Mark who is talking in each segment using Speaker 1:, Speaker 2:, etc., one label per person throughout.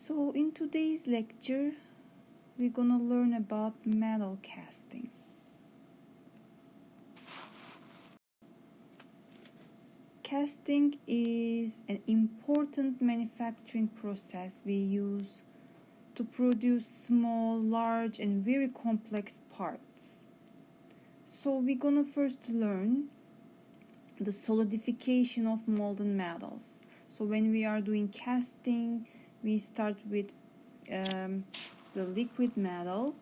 Speaker 1: So in today's lecture, we're gonna learn about metal casting. Casting is an important manufacturing process we use to produce small, large, and very complex parts. So we're gonna first learn the solidification of molten metals. So when we are doing casting, we start with the liquid metal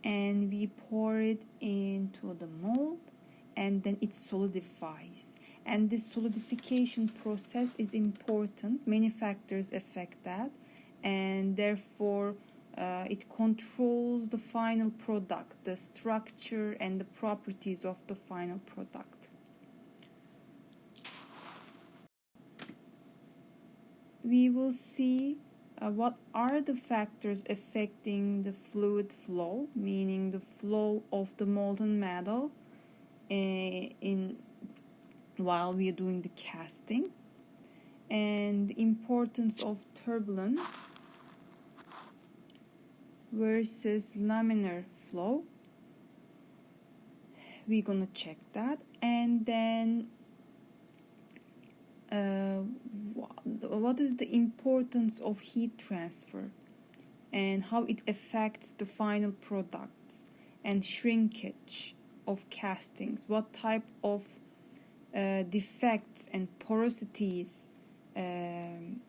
Speaker 1: and we pour it into the mold, and then it solidifies. And this solidification process is important. Many factors affect that, and therefore it controls the final product, the structure and the properties of the final product. We will see what are the factors affecting the fluid flow, meaning the flow of the molten metal while we are doing the casting, and the importance of turbulent versus laminar flow. We're gonna check that, and then what is the importance of heat transfer and how it affects the final products, and shrinkage of castings, what type of defects and porosities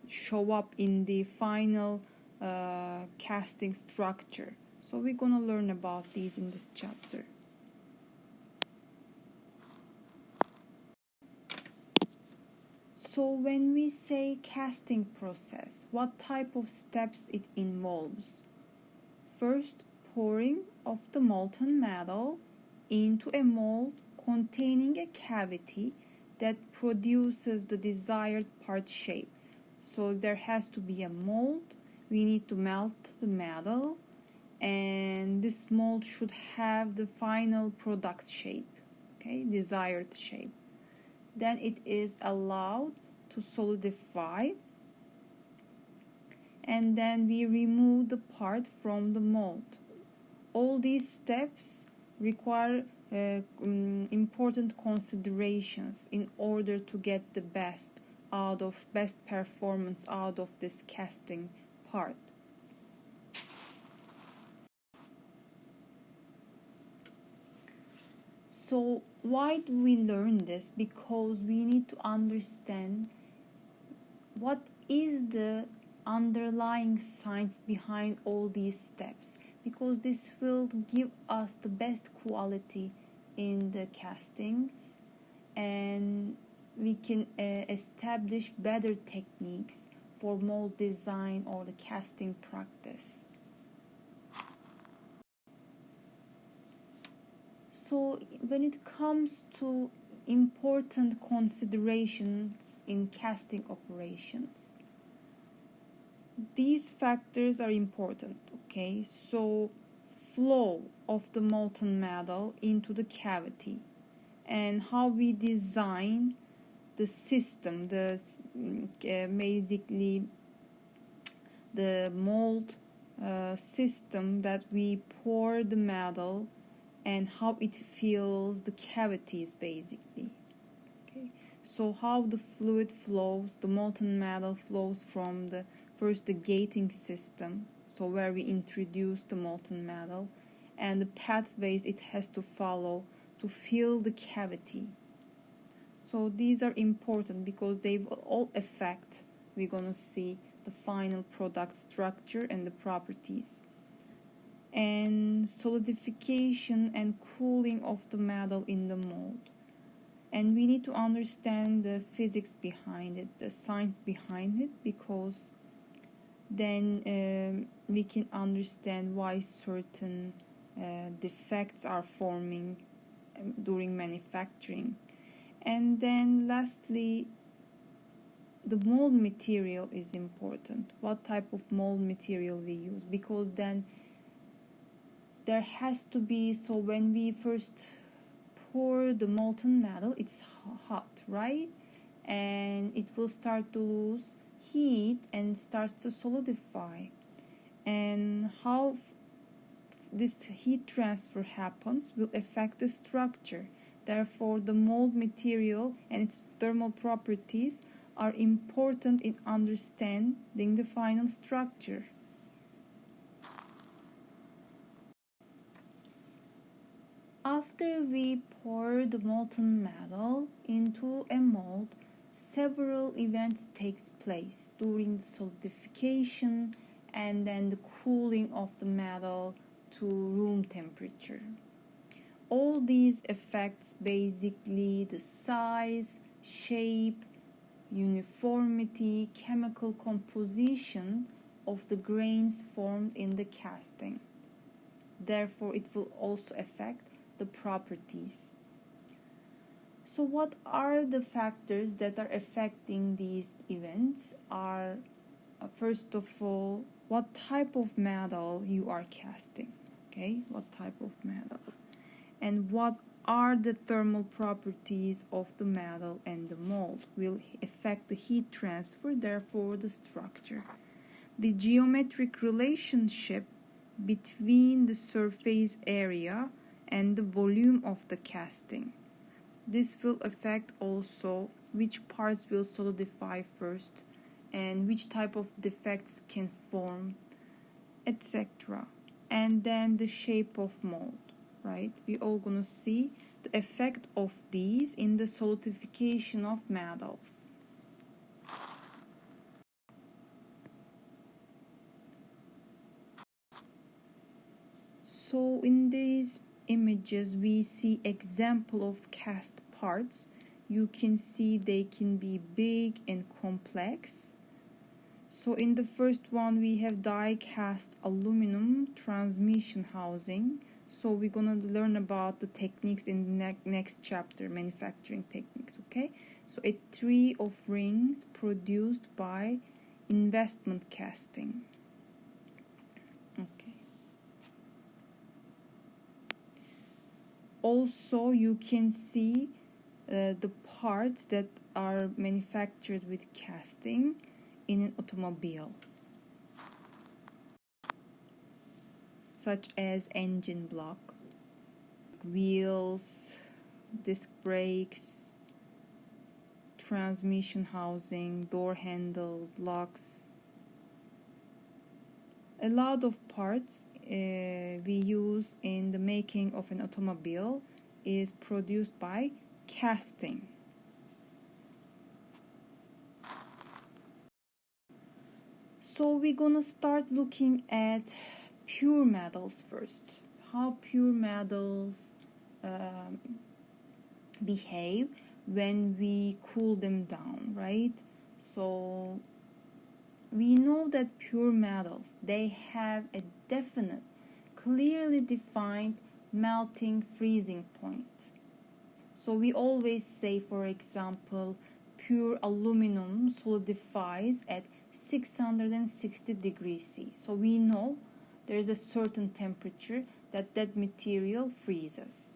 Speaker 1: show up in the final casting structure. So we're gonna learn about these in this chapter. So when we say casting process, what type of steps it involves? First, pouring of the molten metal into a mold containing a cavity that produces the desired part shape. So there has to be a mold. We need to melt the metal, and this mold should have the final product shape, okay, desired shape. Then it is allowed to solidify, and then we remove the part from the mold. All these steps require important considerations in order to get the best performance out of this casting part. So why do we learn this? Because we need to understand what is the underlying science behind all these steps, because this will give us the best quality in the castings, and we can establish better techniques for mold design or the casting practice. So when it comes to important considerations in casting operations, these factors are important, okay? So flow of the molten metal into the cavity, and how we design the system, basically the mold system that we pour the metal, and how it fills the cavities, basically. Okay, so how the fluid flows, the molten metal flows from the gating system, so where we introduce the molten metal, and the pathways it has to follow to fill the cavity. So these are important because they will all affect, we're gonna see, the final product structure and the properties. And solidification and cooling of the metal in the mold. And we need to understand the physics behind it, the science behind it, because then we can understand why certain defects are forming during manufacturing. And then lastly, the mold material is important. What type of mold material we use, because then there has to be, so when we first pour the molten metal, it's hot, right? And it will start to lose heat and starts to solidify. And how this heat transfer happens will affect the structure. Therefore, the mold material and its thermal properties are important in understanding the final structure. After we pour the molten metal into a mold, several events takes place during the solidification and then the cooling of the metal to room temperature. All these affects basically the size, shape, uniformity, chemical composition of the grains formed in the casting. Therefore, it will also affect the properties. So what are the factors that are affecting these events are, first of all, what type of metal you are casting, okay? What type of metal? And what are the thermal properties of the metal and the mold will affect the heat transfer, therefore the structure. The geometric relationship between the surface area and the volume of the casting. This will affect also which parts will solidify first and which type of defects can form, etc. And then the shape of mold, right? We all gonna see the effect of these in the solidification of metals. So in these images we see example of cast parts. You can see they can be big and complex. So in the first one we have die cast aluminum transmission housing. So we're gonna learn about the techniques in the next chapter, manufacturing techniques, okay? So a tree of rings produced by investment casting. Okay. Also, you can see the parts that are manufactured with casting in an automobile, such as engine block, wheels, disc brakes, transmission housing, door handles, locks. A lot of parts we use in the making of an automobile is produced by casting. So we're gonna start looking at pure metals first. How pure metals behave when we cool them down, right? So we know that pure metals, they have a definite, clearly defined melting freezing point. So we always say, for example, pure aluminum solidifies at 660 degrees C. So we know there is a certain temperature that material freezes,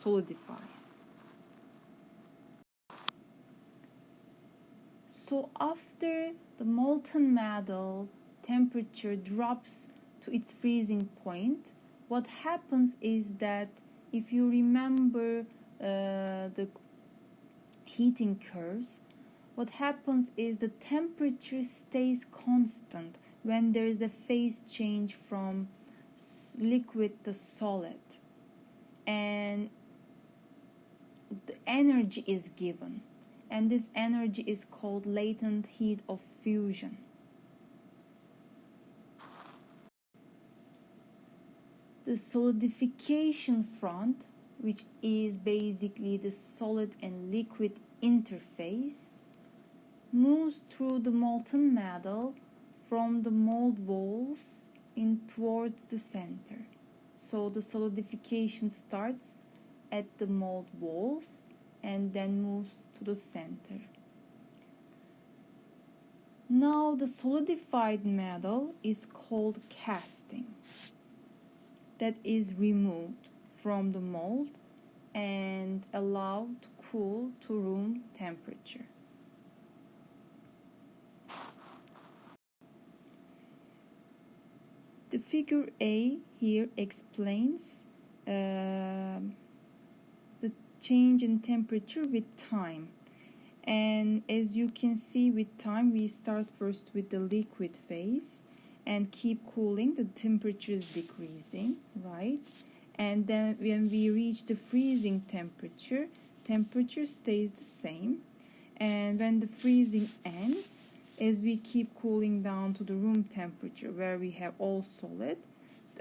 Speaker 1: solidifies. So after the molten metal temperature drops to its freezing point, what happens is that if you remember the heating curves, what happens is the temperature stays constant when there is a phase change from liquid to solid, and the energy is given, and this energy is called latent heat of fusion. The solidification front, which is basically the solid and liquid interface, moves through the molten metal from the mold walls in towards the center. So the solidification starts at the mold walls and then moves to the center. Now the solidified metal is called casting. That is removed from the mold and allowed to cool to room temperature. The figure A here explains the change in temperature with time. And as you can see, with time we start first with the liquid phase and keep cooling. The temperature is decreasing, right? And then when we reach the freezing temperature, temperature stays the same. And when the freezing ends, as we keep cooling down to the room temperature where we have all solid,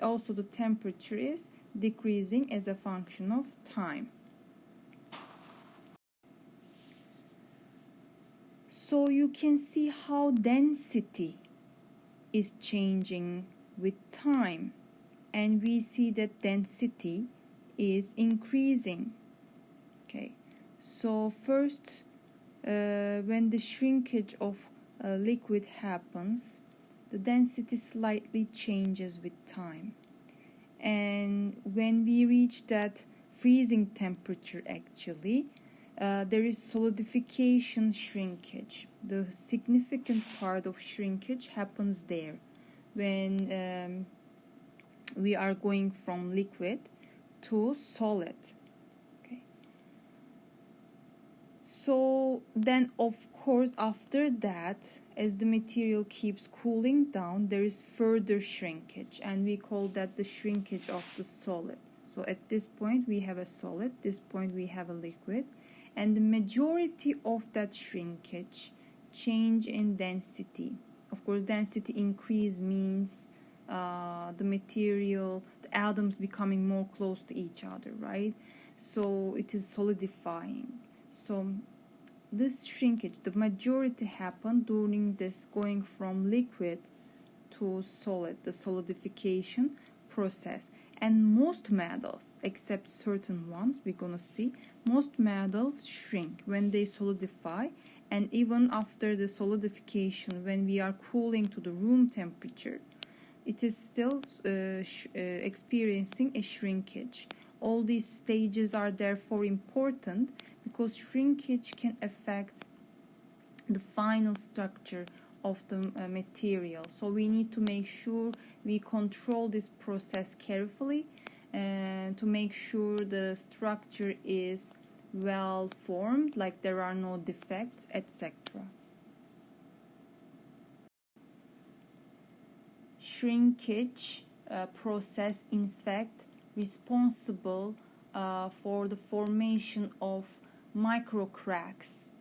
Speaker 1: also the temperature is decreasing as a function of time. So you can see how density is changing with time, and we see that density is increasing. Okay, so first when the shrinkage of a liquid happens, the density slightly changes with time, and when we reach that freezing temperature, actually there is solidification shrinkage. The significant part of shrinkage happens there when we are going from liquid to solid. Okay. So then, of course, after that, as the material keeps cooling down, there is further shrinkage, and we call that the shrinkage of the solid. So at this point we have a solid, this point we have a liquid, and the majority of that shrinkage change in density. Of course, density increase means the material, the atoms becoming more close to each other, right? So it is solidifying. So this shrinkage, the majority happen during this going from liquid to solid, the solidification process. And most metals, except certain ones we're gonna see, most metals shrink when they solidify, and even after the solidification, when we are cooling to the room temperature, it is still experiencing a shrinkage. All these stages are therefore important because shrinkage can affect the final structure of the material. So we need to make sure we control this process carefully and to make sure the structure is well formed, like there are no defects, etc. Shrinkage process, in fact, responsible for the formation of micro cracks,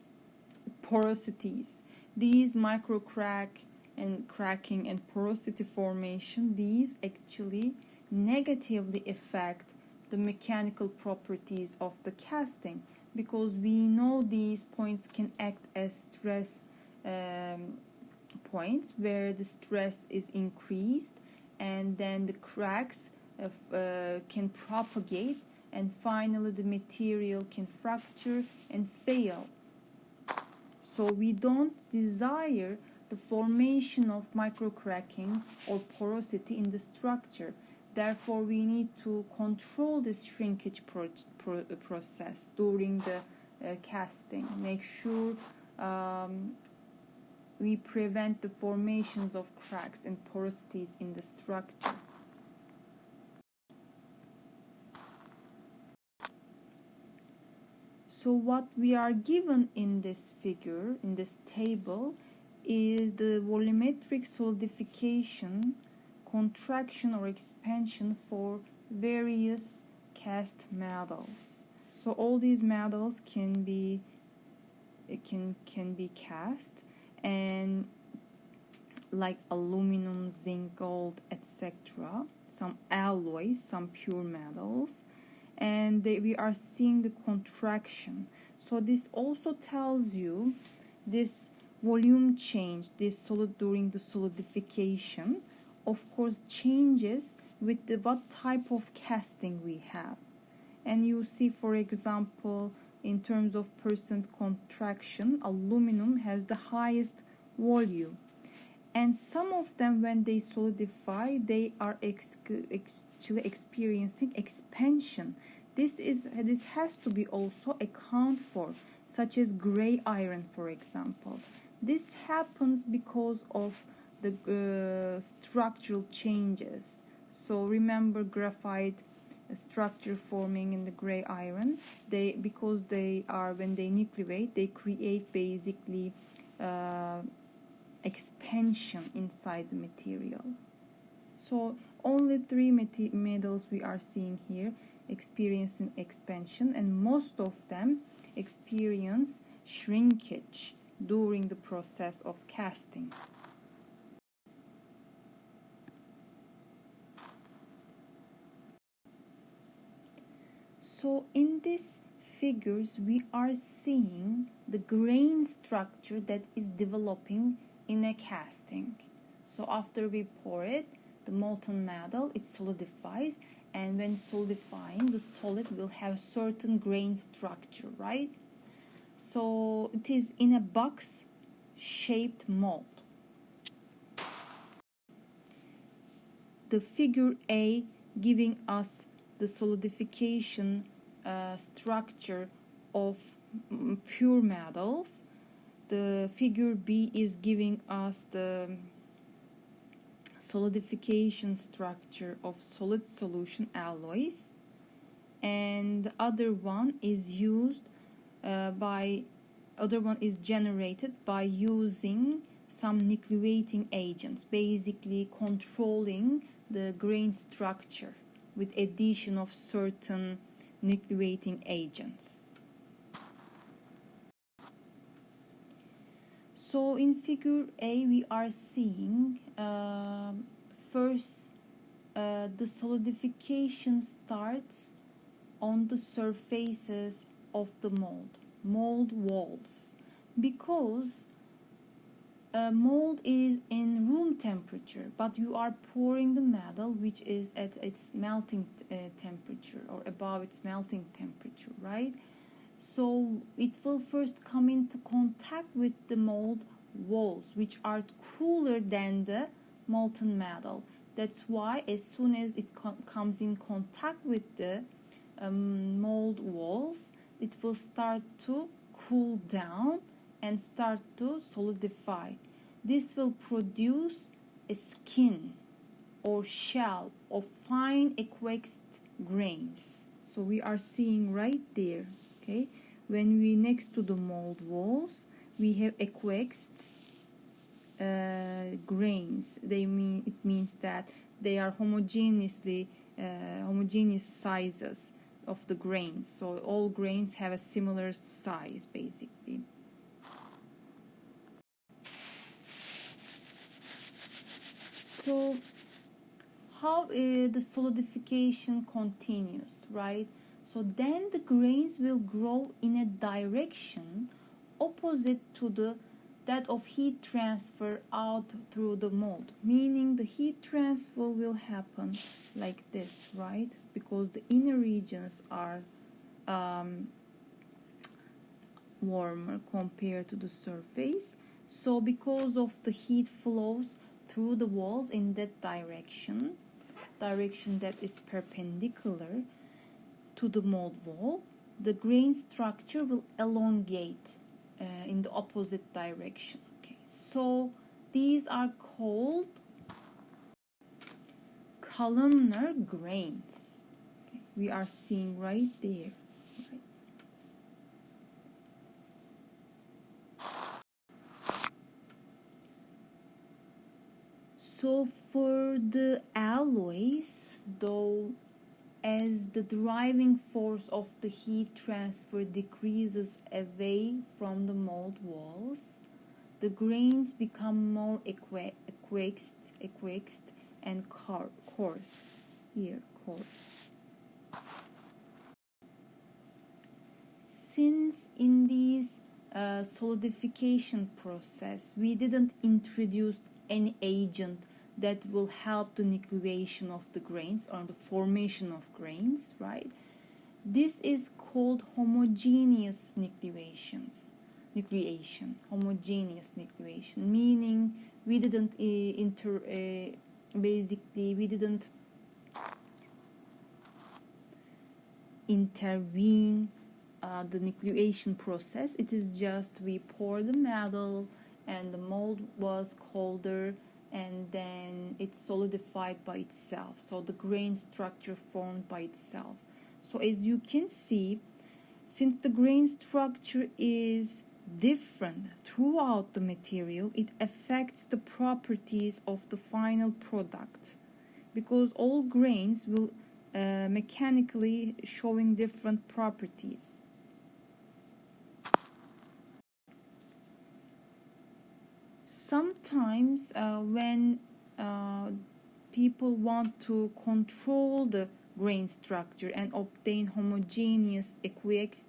Speaker 1: porosities. These micro crack and cracking and porosity formation, these actually negatively affect the mechanical properties of the casting, because we know these points can act as stress points where the stress is increased, and then the cracks can propagate, and finally the material can fracture and fail. So we don't desire the formation of microcracking or porosity in the structure. Therefore, we need to control this shrinkage process during the casting. Make sure we prevent the formations of cracks and porosities in the structure. So what we are given in this figure, in this table, is the volumetric solidification, contraction or expansion for various cast metals. So all these metals can be cast, and like aluminum, zinc, gold, etc. Some alloys, some pure metals. And we are seeing the contraction. So this also tells you this volume change, this solid during the solidification, of course, changes with what type of casting we have. And you see, for example, in terms of percent contraction, aluminum has the highest volume. And some of them, when they solidify, they are actually experiencing expansion. This has to be also accounted for, such as gray iron, for example. This happens because of the structural changes. So remember graphite structure forming in the gray iron, because they are, when they nucleate, they create basically expansion inside the material. So only three metals we are seeing here experiencing expansion, and most of them experience shrinkage during the process of casting. So in these figures we are seeing the grain structure that is developing in a casting. So after we pour it, the molten metal, it solidifies, and when solidifying, the solid will have certain grain structure, right? So it is in a box shaped mold. The figure A giving us the solidification structure of pure metals. The figure B is giving us the solidification structure of solid solution alloys, and the other one is generated by using some nucleating agents, basically controlling the grain structure with addition of certain nucleating agents. So in figure A we are seeing first the solidification starts on the surfaces of the mold walls, because mold is in room temperature, but you are pouring the metal which is at its melting temperature or above its melting temperature, right? So it will first come into contact with the mold walls, which are cooler than the molten metal. That's why as soon as it comes in contact with the mold walls, it will start to cool down and start to solidify. This will produce a skin or shell of fine aqueous grains. So we are seeing right there, okay? When we next to the mold walls, we have aqueous grains. It means that they are homogeneous sizes of the grains. So all grains have a similar size, basically. So how the solidification continues, right? So then the grains will grow in a direction opposite to that of heat transfer out through the mold, meaning the heat transfer will happen like this, right? Because the inner regions are warmer compared to the surface. So because of the heat flows through the walls in that direction that is perpendicular to the mold wall, the grain structure will elongate in the opposite direction. Okay, so these are called columnar grains. Okay, we are seeing right there. So for the alloys, though, as the driving force of the heat transfer decreases away from the mold walls, the grains become more aqueous and coarse. Here, coarse. Since in these solidification process we didn't introduce any agent that will help the nucleation of the grains or the formation of grains, right? This is called homogeneous nucleation. Homogeneous nucleation, meaning we didn't we didn't intervene the nucleation process. It is just we pour the metal and the mold was colder and then it's solidified by itself. So the grain structure formed by itself. So as you can see, since the grain structure is different throughout the material, it affects the properties of the final product, because all grains will mechanically showing different properties. Sometimes when people want to control the grain structure and obtain homogeneous aqueous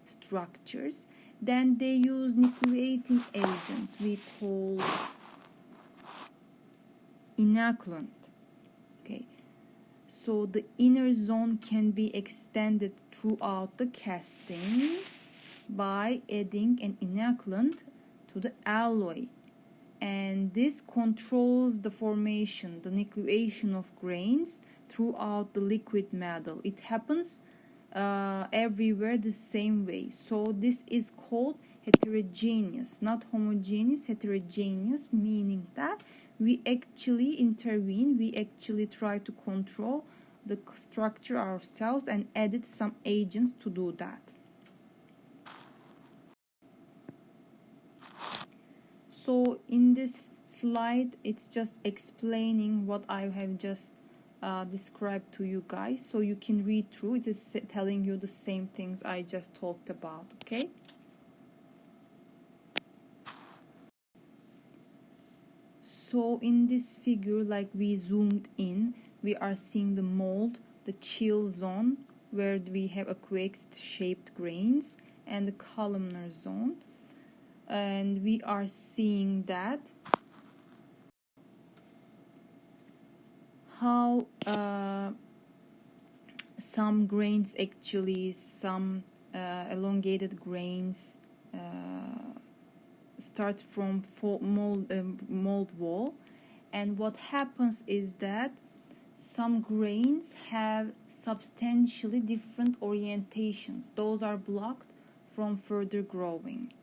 Speaker 1: structures, then they use nucleating agents we call inoculant. Okay, so the inner zone can be extended throughout the casting by adding an inoculant to the alloy, and this controls the formation, the nucleation of grains throughout the liquid metal. It happens everywhere the same way. So this is called heterogeneous, not homogeneous, heterogeneous, meaning that we actually intervene, we actually try to control the structure ourselves and added some agents to do that. So in this slide, it's just explaining what I have just described to you guys, so you can read through. It is telling you the same things I just talked about. Okay, so in this figure, like we zoomed in, we are seeing the mold, the chill zone where we have aqueous shaped grains, and the columnar zone, and we are seeing that how some grains, actually some elongated grains start from mold wall, and what happens is that some grains have substantially different orientations. Those are blocked from further growing,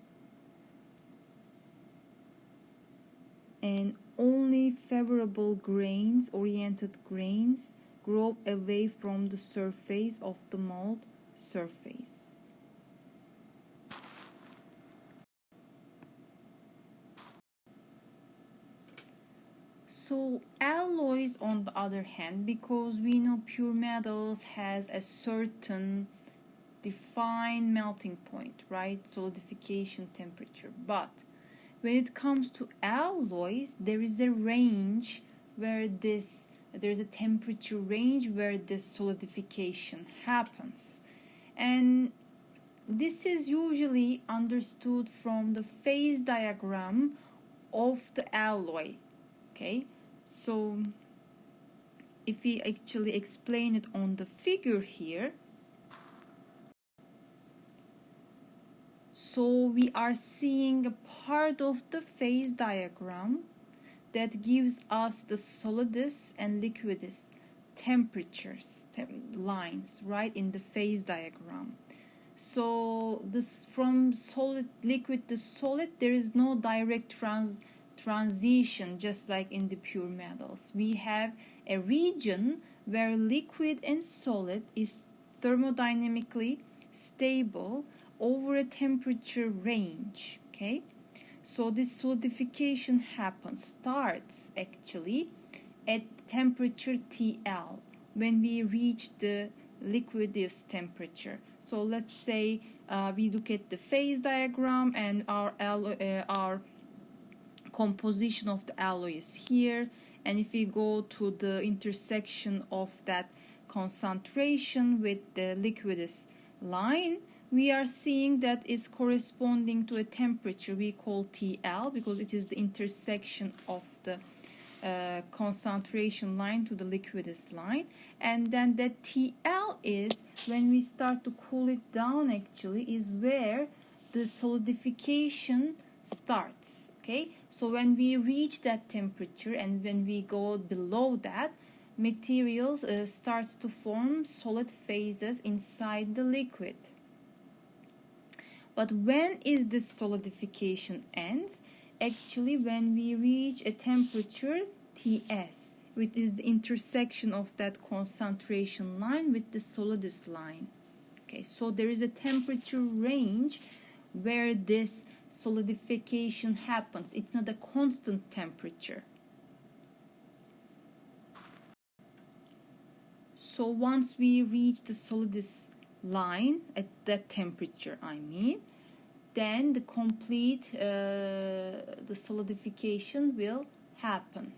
Speaker 1: and only favorable grains, oriented grains, grow away from the surface of the mold surface. So alloys, on the other hand, because we know pure metals has a certain defined melting point, right? Solidification temperature. But when it comes to alloys, there is a range where there's a temperature range where this solidification happens. And this is usually understood from the phase diagram of the alloy. Okay, so if we actually explain it on the figure here, so we are seeing a part of the phase diagram that gives us the solidus and liquidus temperatures lines right in the phase diagram. So this, from solid liquid to solid, there is no direct transition, just like in the pure metals. We have a region where liquid and solid is thermodynamically stable over a temperature range. Okay, so this solidification starts actually at temperature TL when we reach the liquidus temperature. So let's say we look at the phase diagram, and our composition of the alloy is here, and if we go to the intersection of that concentration with the liquidus line, we are seeing that is corresponding to a temperature we call TL, because it is the intersection of the concentration line to the liquidus line. And then that TL is, when we start to cool it down, actually is where the solidification starts. Okay, so when we reach that temperature and when we go below that, materials starts to form solid phases inside the liquid. But when is this solidification ends? actually when we reach a temperature Ts, which is the intersection of that concentration line with the solidus line. Okay, so there is a temperature range where this solidification happens. It's not a constant temperature. So once we reach the solidus line at that temperature, then the complete the solidification will happen.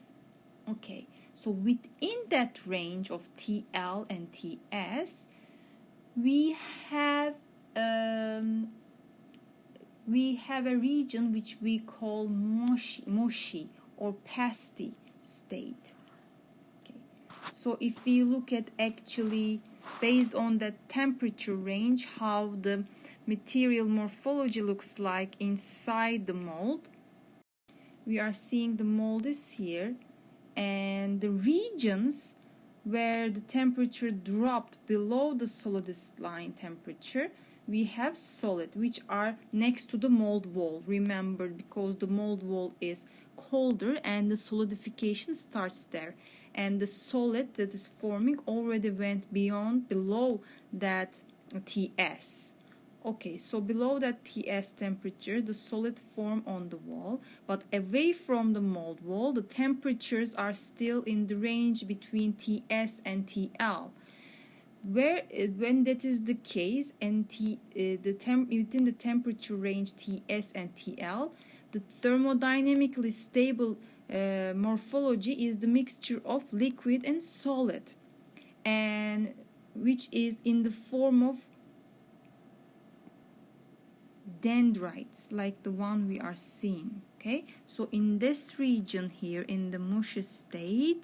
Speaker 1: Okay, so within that range of TL and TS, we have a region which we call mushy or pasty state. Okay, so if we look at actually based on that temperature range how the material morphology looks like inside the mold, we are seeing the mold is here, and the regions where the temperature dropped below the solidus line temperature, we have solid, which are next to the mold wall. Remember, because the mold wall is colder and the solidification starts there, and the solid that is forming already went below that Ts. Okay, so below that Ts temperature, the solid form on the wall, but away from the mold wall, the temperatures are still in the range between Ts and TL. When that is the case, and within the temperature range Ts and TL, the thermodynamically stable morphology is the mixture of liquid and solid, and which is in the form of dendrites like the one we are seeing. Okay, so in this region here in the mushy state,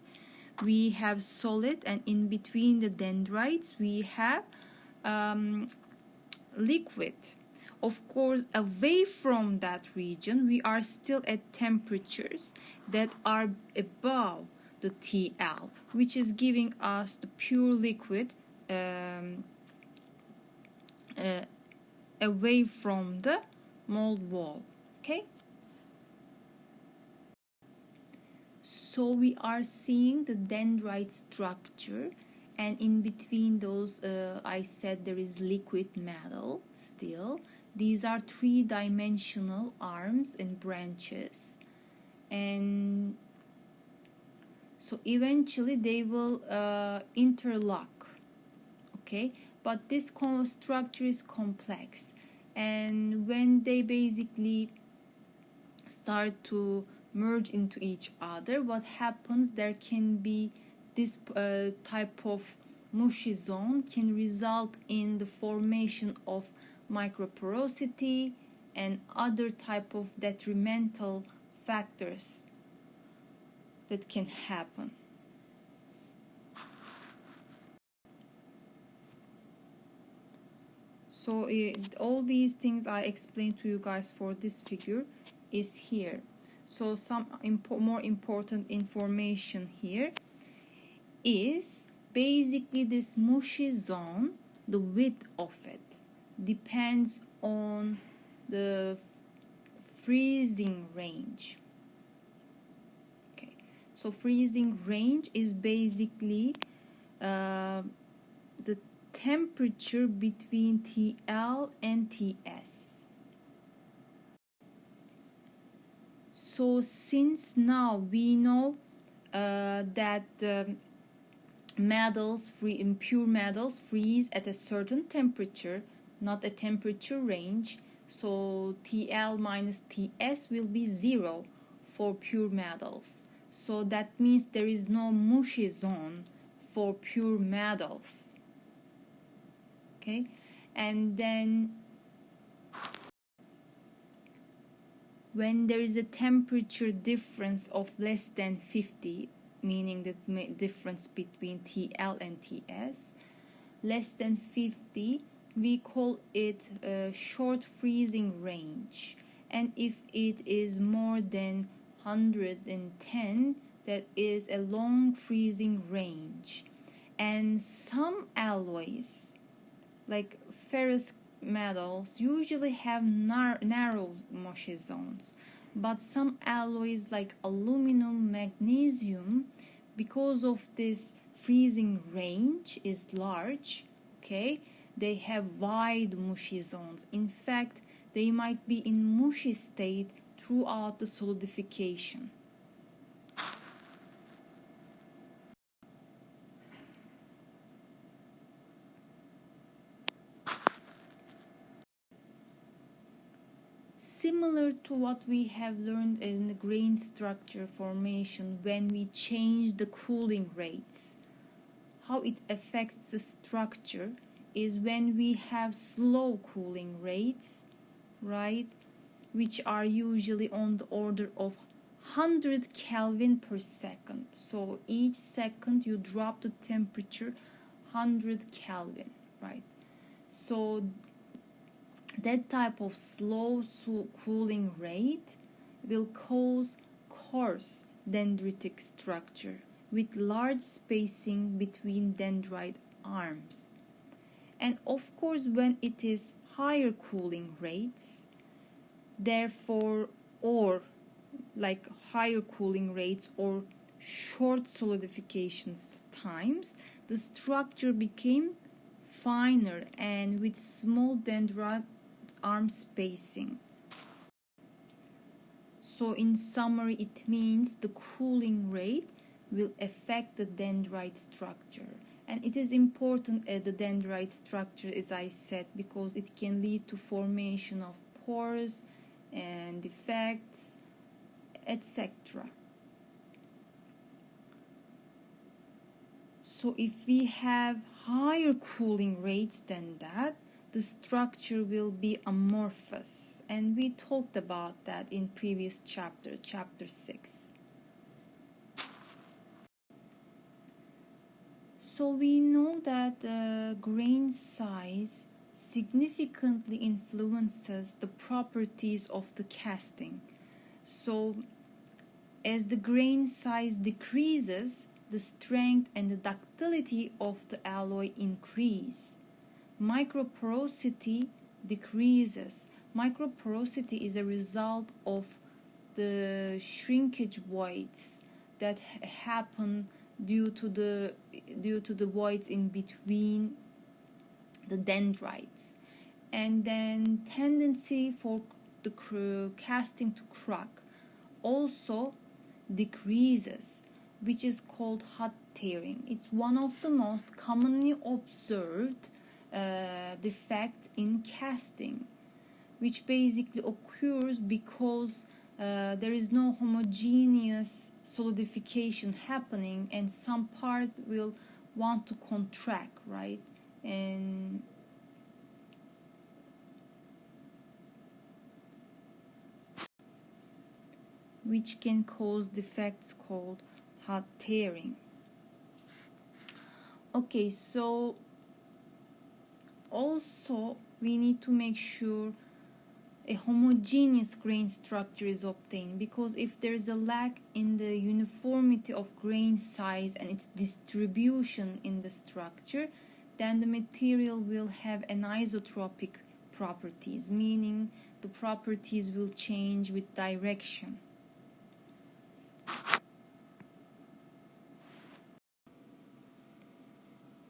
Speaker 1: we have solid, and in between the dendrites we have liquid. Of course, away from that region we are still at temperatures that are above the TL, which is giving us the pure liquid away from the mold wall. Okay, so we are seeing the dendrite structure, and in between those I said there is liquid metal still. These are three-dimensional arms and branches, and so eventually they will interlock. Okay, but this structure is complex, and when they basically start to merge into each other, what happens, there can be this type of mushy zone can result in the formation of microporosity and other type of detrimental factors that can happen. So all these things I explained to you guys for this figure is here. So some more important information here is basically this mushy zone, the width of it depends on the freezing range. Okay, so freezing range is basically the temperature between TL and TS. So since now we know that pure metals freeze at a certain temperature, not a temperature range, so TL minus TS will be 0 for pure metals. So that means there is no mushy zone for pure metals. Okay, and then when there is a temperature difference of less than 50, meaning the difference between TL and TS, less than 50, we call it a short freezing range, and if it is more than 110, that is a long freezing range. And some alloys like ferrous metals usually have narrow mushy zones, but some alloys like aluminum, magnesium, because of this freezing range is large, okay, they have wide mushy zones. In fact, they might be in mushy state throughout the solidification. Similar to what we have learned in the grain structure formation when we change the cooling rates, how it affects the structure is when we have slow cooling rates, right, which are usually on the order of 100 Kelvin per second. So each second you drop the temperature 100 Kelvin, right? So that type of slow cooling rate will cause coarse dendritic structure with large spacing between dendrite arms. And of course, when it is higher cooling rates, therefore, or like higher cooling rates or short solidification times, the structure became finer and with small dendrite arm spacing. So in summary, it means the cooling rate will affect the dendrite structure. And it is important at the dendrite structure, as I said, because it can lead to formation of pores and defects, etc. So if we have higher cooling rates than that, the structure will be amorphous, and we talked about that in previous chapter, chapter 6. So we know that the grain size significantly influences the properties of the casting. So as the grain size decreases, the strength and the ductility of the alloy increase. Microporosity decreases. Microporosity is a result of the shrinkage voids that happen due to the voids in between the dendrites, and then tendency for the casting to crack also decreases, which is called hot tearing. It's one of the most commonly observed defect in casting, which basically occurs because there is no homogeneous solidification happening, and some parts will want to contract, right? And which can cause defects called hot tearing. Okay, so also we need to make sure a homogeneous grain structure is obtained, because if there is a lack in the uniformity of grain size and its distribution in the structure, then the material will have anisotropic properties, meaning the properties will change with direction.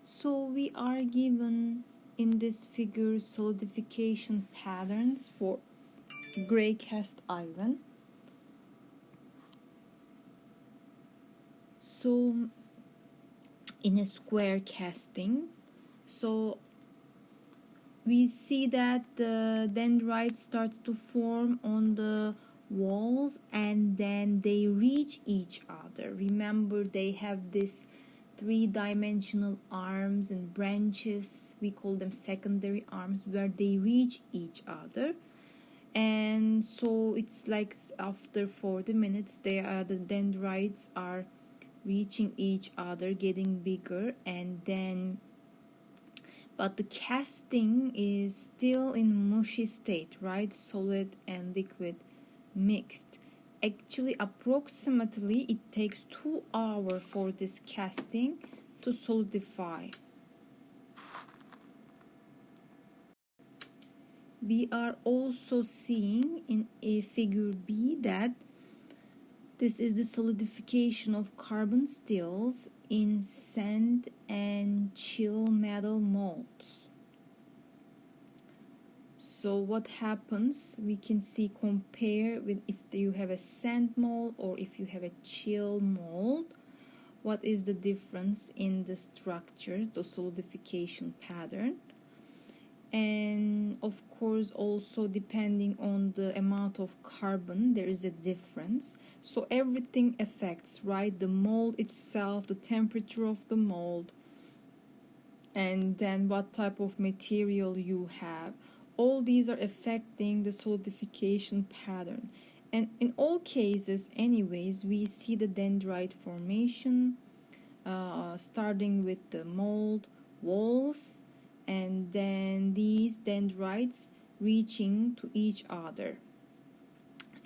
Speaker 1: So we are given in this figure solidification patterns for gray cast iron. So in a square casting, so we see that the dendrites start to form on the walls and then they reach each other. Remember, they have this three-dimensional arms and branches, we call them secondary arms, where they reach each other. And so it's like after 40 minutes the dendrites are reaching each other, getting bigger, and then but the casting is still in mushy state, right? Solid and liquid mixed. Actually, approximately it takes 2 hours for this casting to solidify. we are also seeing in a figure B that this is the solidification of carbon steels in sand and chill metal molds. So what happens, we can see, compare with if you have a sand mold or if you have a chill mold, what is the difference in the structure, the solidification pattern. And of course also depending on the amount of carbon there is a difference. So everything affects, right? The mold itself, the temperature of the mold, and then what type of material you have. All these are affecting the solidification pattern. And in all cases anyways, we see the dendrite formation starting with the mold walls, and then these dendrites reaching to each other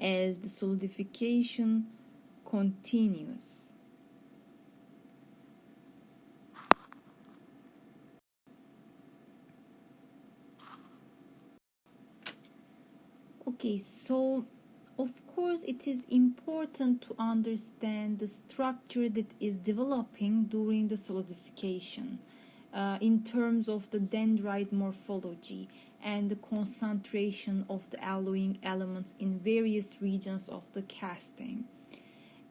Speaker 1: as the solidification continues. Okay, so of course it is important to understand the structure that is developing during the solidification in terms of the dendrite morphology and the concentration of the alloying elements in various regions of the casting.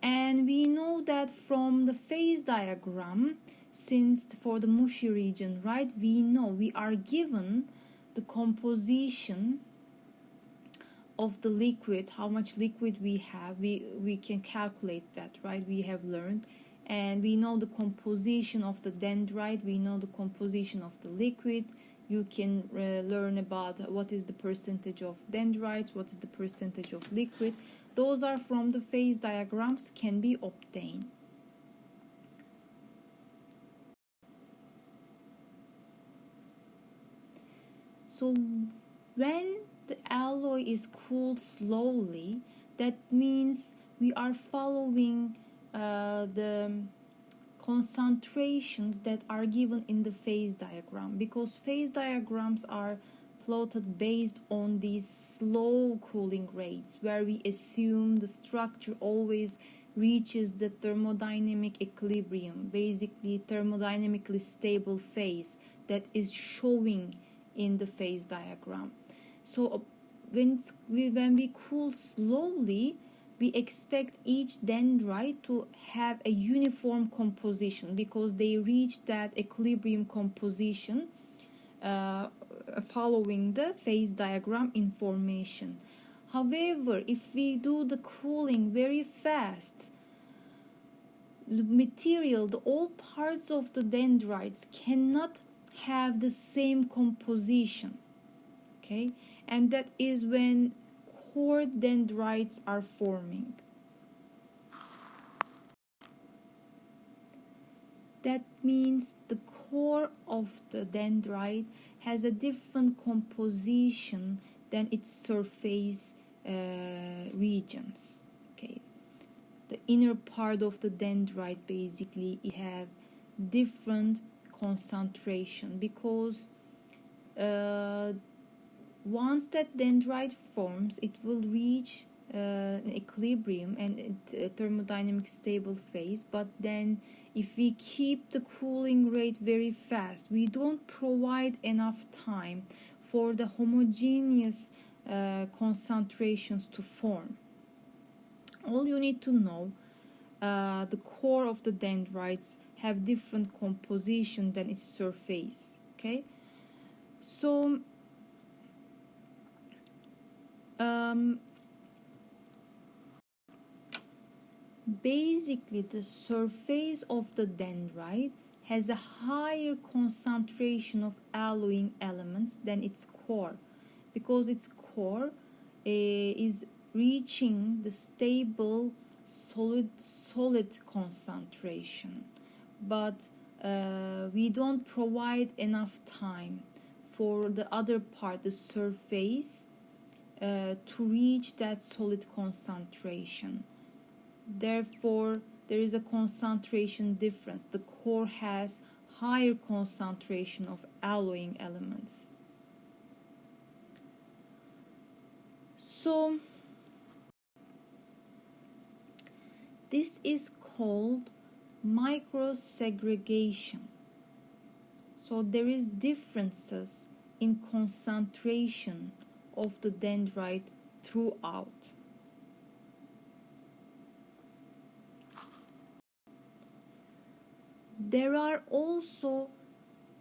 Speaker 1: And we know that from the phase diagram, since for the mushy region, right, we know we are given the composition of the liquid, how much liquid we have, we can calculate that, right? We have learned, and we know the composition of the dendrite, we know the composition of the liquid. You can learn about what is the percentage of dendrites, what is the percentage of liquid. Those are from the phase diagrams, can be obtained. So when the alloy is cooled slowly, that means we are following the concentrations that are given in the phase diagram, because phase diagrams are plotted based on these slow cooling rates where we assume the structure always reaches the thermodynamic equilibrium, basically thermodynamically stable phase that is showing in the phase diagram. So when we cool slowly, we expect each dendrite to have a uniform composition because they reach that equilibrium composition following the phase diagram information. However, if we do the cooling very fast, the material, all parts of the dendrites cannot have the same composition, okay? And that is when core dendrites are forming. That means the core of the dendrite has a different composition than its surface regions. Okay, the inner part of the dendrite basically have different concentration because once that dendrite forms, it will reach an equilibrium and a thermodynamic stable phase. But then if we keep the cooling rate very fast, we don't provide enough time for the homogeneous concentrations to form. All you need to know, the core of the dendrites have different composition than its surface. Okay, so basically the surface of the dendrite has a higher concentration of alloying elements than its core, because its core is reaching the stable solid concentration, but we don't provide enough time for the other part, the surface, to reach that solid concentration. Therefore, there is a concentration difference. The core has higher concentration of alloying elements. So this is called microsegregation. So there is differences in concentration of the dendrite throughout. There are also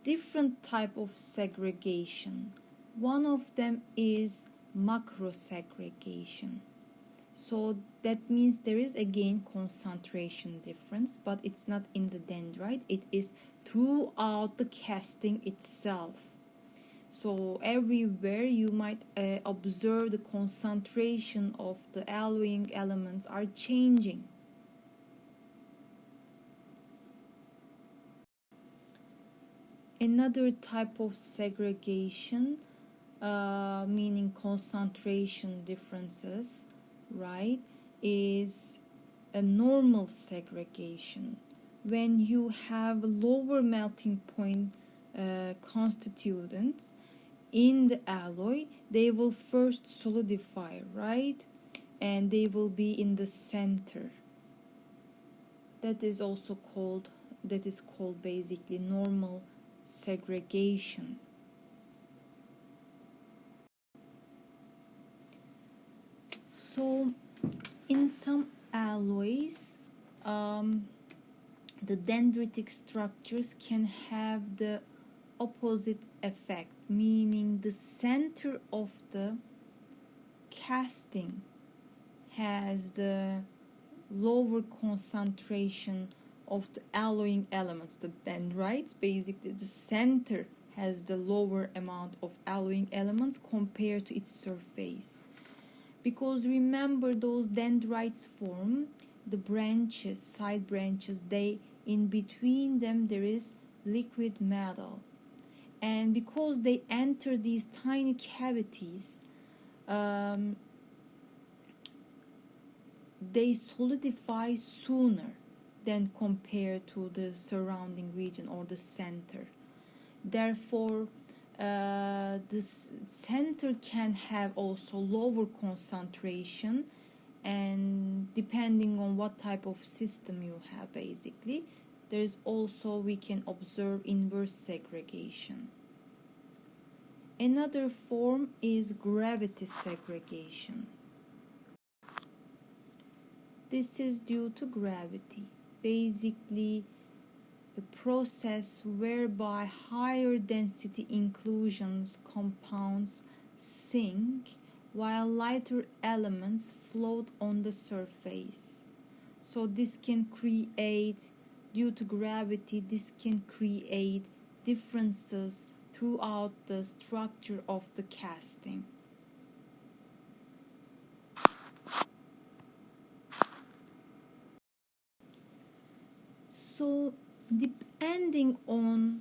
Speaker 1: different type of segregation. One of them is macrosegregation. So that means there is again concentration difference, but it's not in the dendrite, it is throughout the casting itself. So everywhere you might observe the concentration of the alloying elements are changing. Another type of segregation, meaning concentration differences, right, is a normal segregation. When you have lower melting point constituents in the alloy, they will first solidify, right, and they will be in the center. That is called basically normal segregation. So in some alloys, the dendritic structures can have the opposite effect, meaning the center of the casting has the lower concentration of the alloying elements, the dendrites. Basically the center has the lower amount of alloying elements compared to its surface, because remember, those dendrites form the branches, side branches, they in between them there is liquid metal, and because they enter these tiny cavities, they solidify sooner than compared to the surrounding region or the center. Therefore, this center can have also lower concentration, and depending on what type of system you have, basically, there is also, we can observe inverse segregation. Another form is gravity segregation. This is due to gravity, basically a process whereby higher density inclusions compounds sink while lighter elements float on the surface. So this can create, due to gravity, this can create differences throughout the structure of the casting. So depending on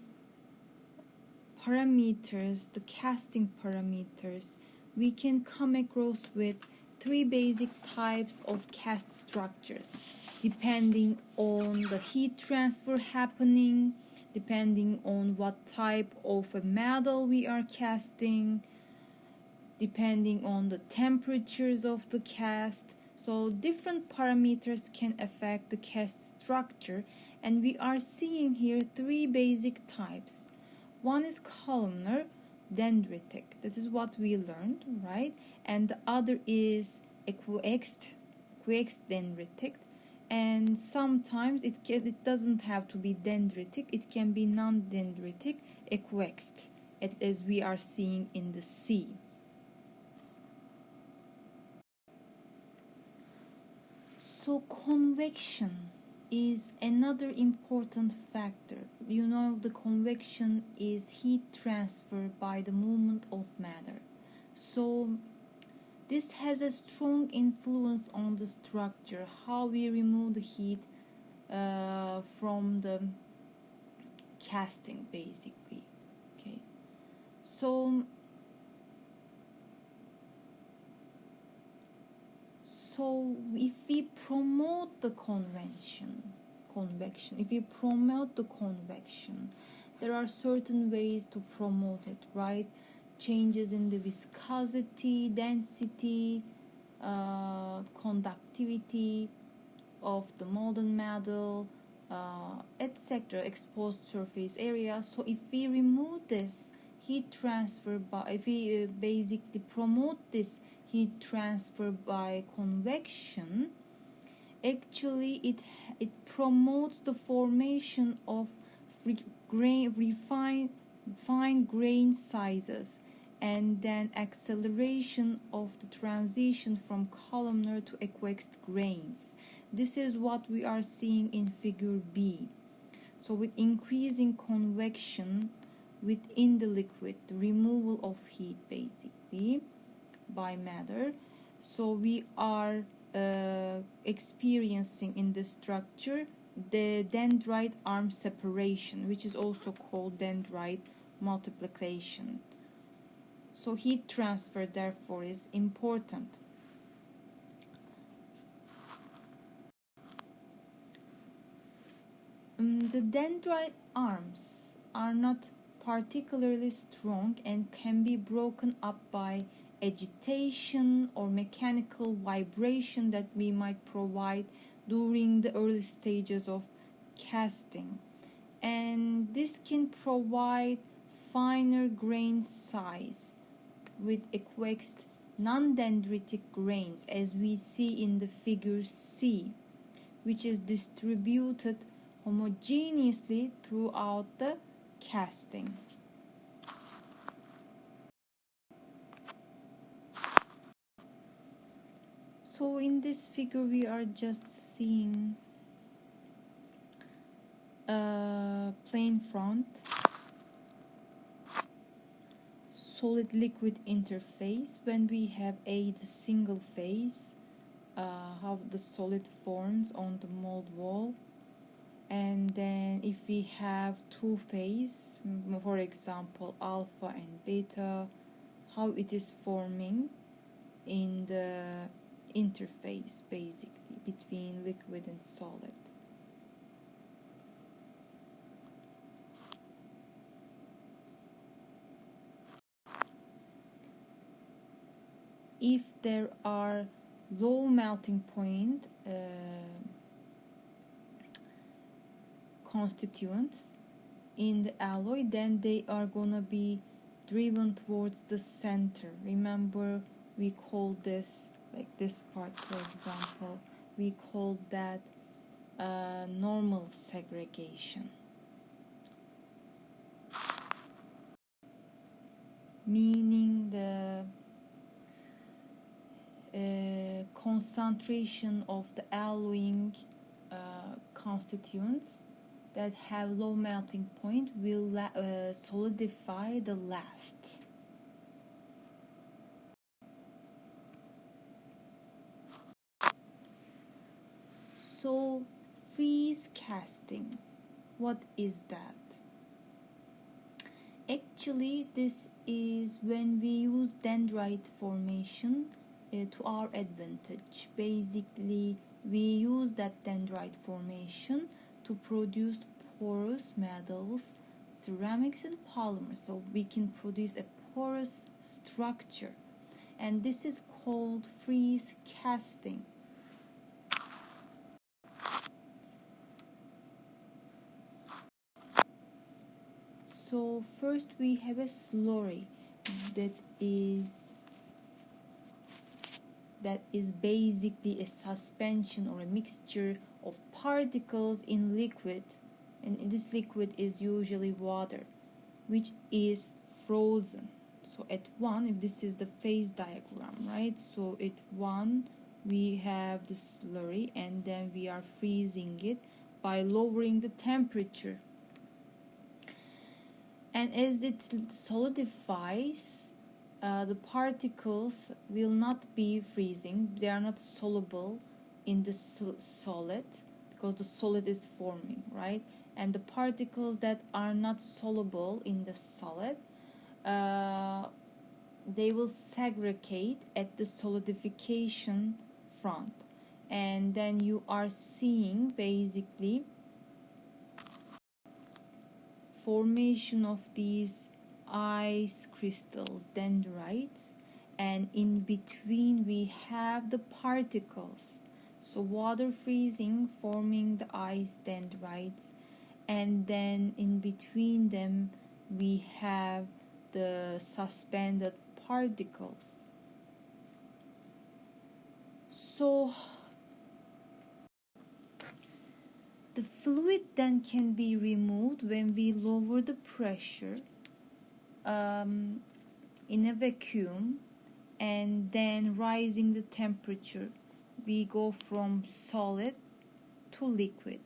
Speaker 1: parameters, the casting parameters, we can come across with three basic types of cast structures, depending on the heat transfer happening, depending on what type of a metal we are casting, depending on the temperatures of the cast. So different parameters can affect the cast structure, and we are seeing here three basic types. One is columnar dendritic. This is what we learned, right? And the other is equiexed dendritic. And sometimes it doesn't have to be dendritic. It can be non-dendritic, equiexed, as we are seeing in the C. So convection is another important factor. You know, the convection is heat transfer by the movement of matter. So this has a strong influence on the structure, how we remove the heat from the casting, basically. Okay, so if we promote the convection, if we promote the convection, there are certain ways to promote it, right? Changes in the viscosity, density, conductivity of the molten metal, etc., exposed surface area. So if we remove this heat transfer if we basically promote this heat transfer by convection, actually it promotes the formation of fine grain sizes, and then acceleration of the transition from columnar to aqueous grains. This is what we are seeing in figure B. So with increasing convection within the liquid, the removal of heat basically by matter, so we are experiencing in the structure the Dendrite Arm Separation, which is also called Dendrite multiplication. So heat transfer therefore is important. The dendrite arms are not particularly strong and can be broken up by agitation or mechanical vibration that we might provide during the early stages of casting. And this can provide finer grain size with aqueous non-dendritic grains, as we see in the figure C, which is distributed homogeneously throughout the casting. So in this figure we are just seeing a plane front, solid liquid interface. When we have the single phase, how the solid forms on the mold wall, and then if we have two phase, for example alpha and beta, how it is forming in the interface basically between liquid and solid. If there are low melting point constituents in the alloy, then they are gonna be driven towards the center. Remember, we call this, like this part for example, we call that normal segregation, meaning the concentration of the alloying constituents that have low melting point will solidify the last. So freeze casting, what is that? Actually, this is when we use dendrite formation to our advantage. Basically, we use that dendrite formation to produce porous metals, ceramics and polymers. So we can produce a porous structure, and this is called freeze casting. So first we have a slurry that is basically a suspension or a mixture of particles in liquid, and this liquid is usually water, which is frozen. So at 1, if this is the phase diagram, right? So at 1 we have the slurry, and then we are freezing it by lowering the temperature. And as it solidifies, the particles will not be freezing. They are not soluble in the solid, because the solid is forming, right? And the particles that are not soluble in the solid, they will segregate at the solidification front. And then you are seeing basically formation of these ice crystals, dendrites, and in between we have the particles. So water freezing, forming the ice dendrites, and then in between them we have the suspended particles. So the fluid then can be removed when we lower the pressure in a vacuum, and then rising the temperature we go from solid to liquid.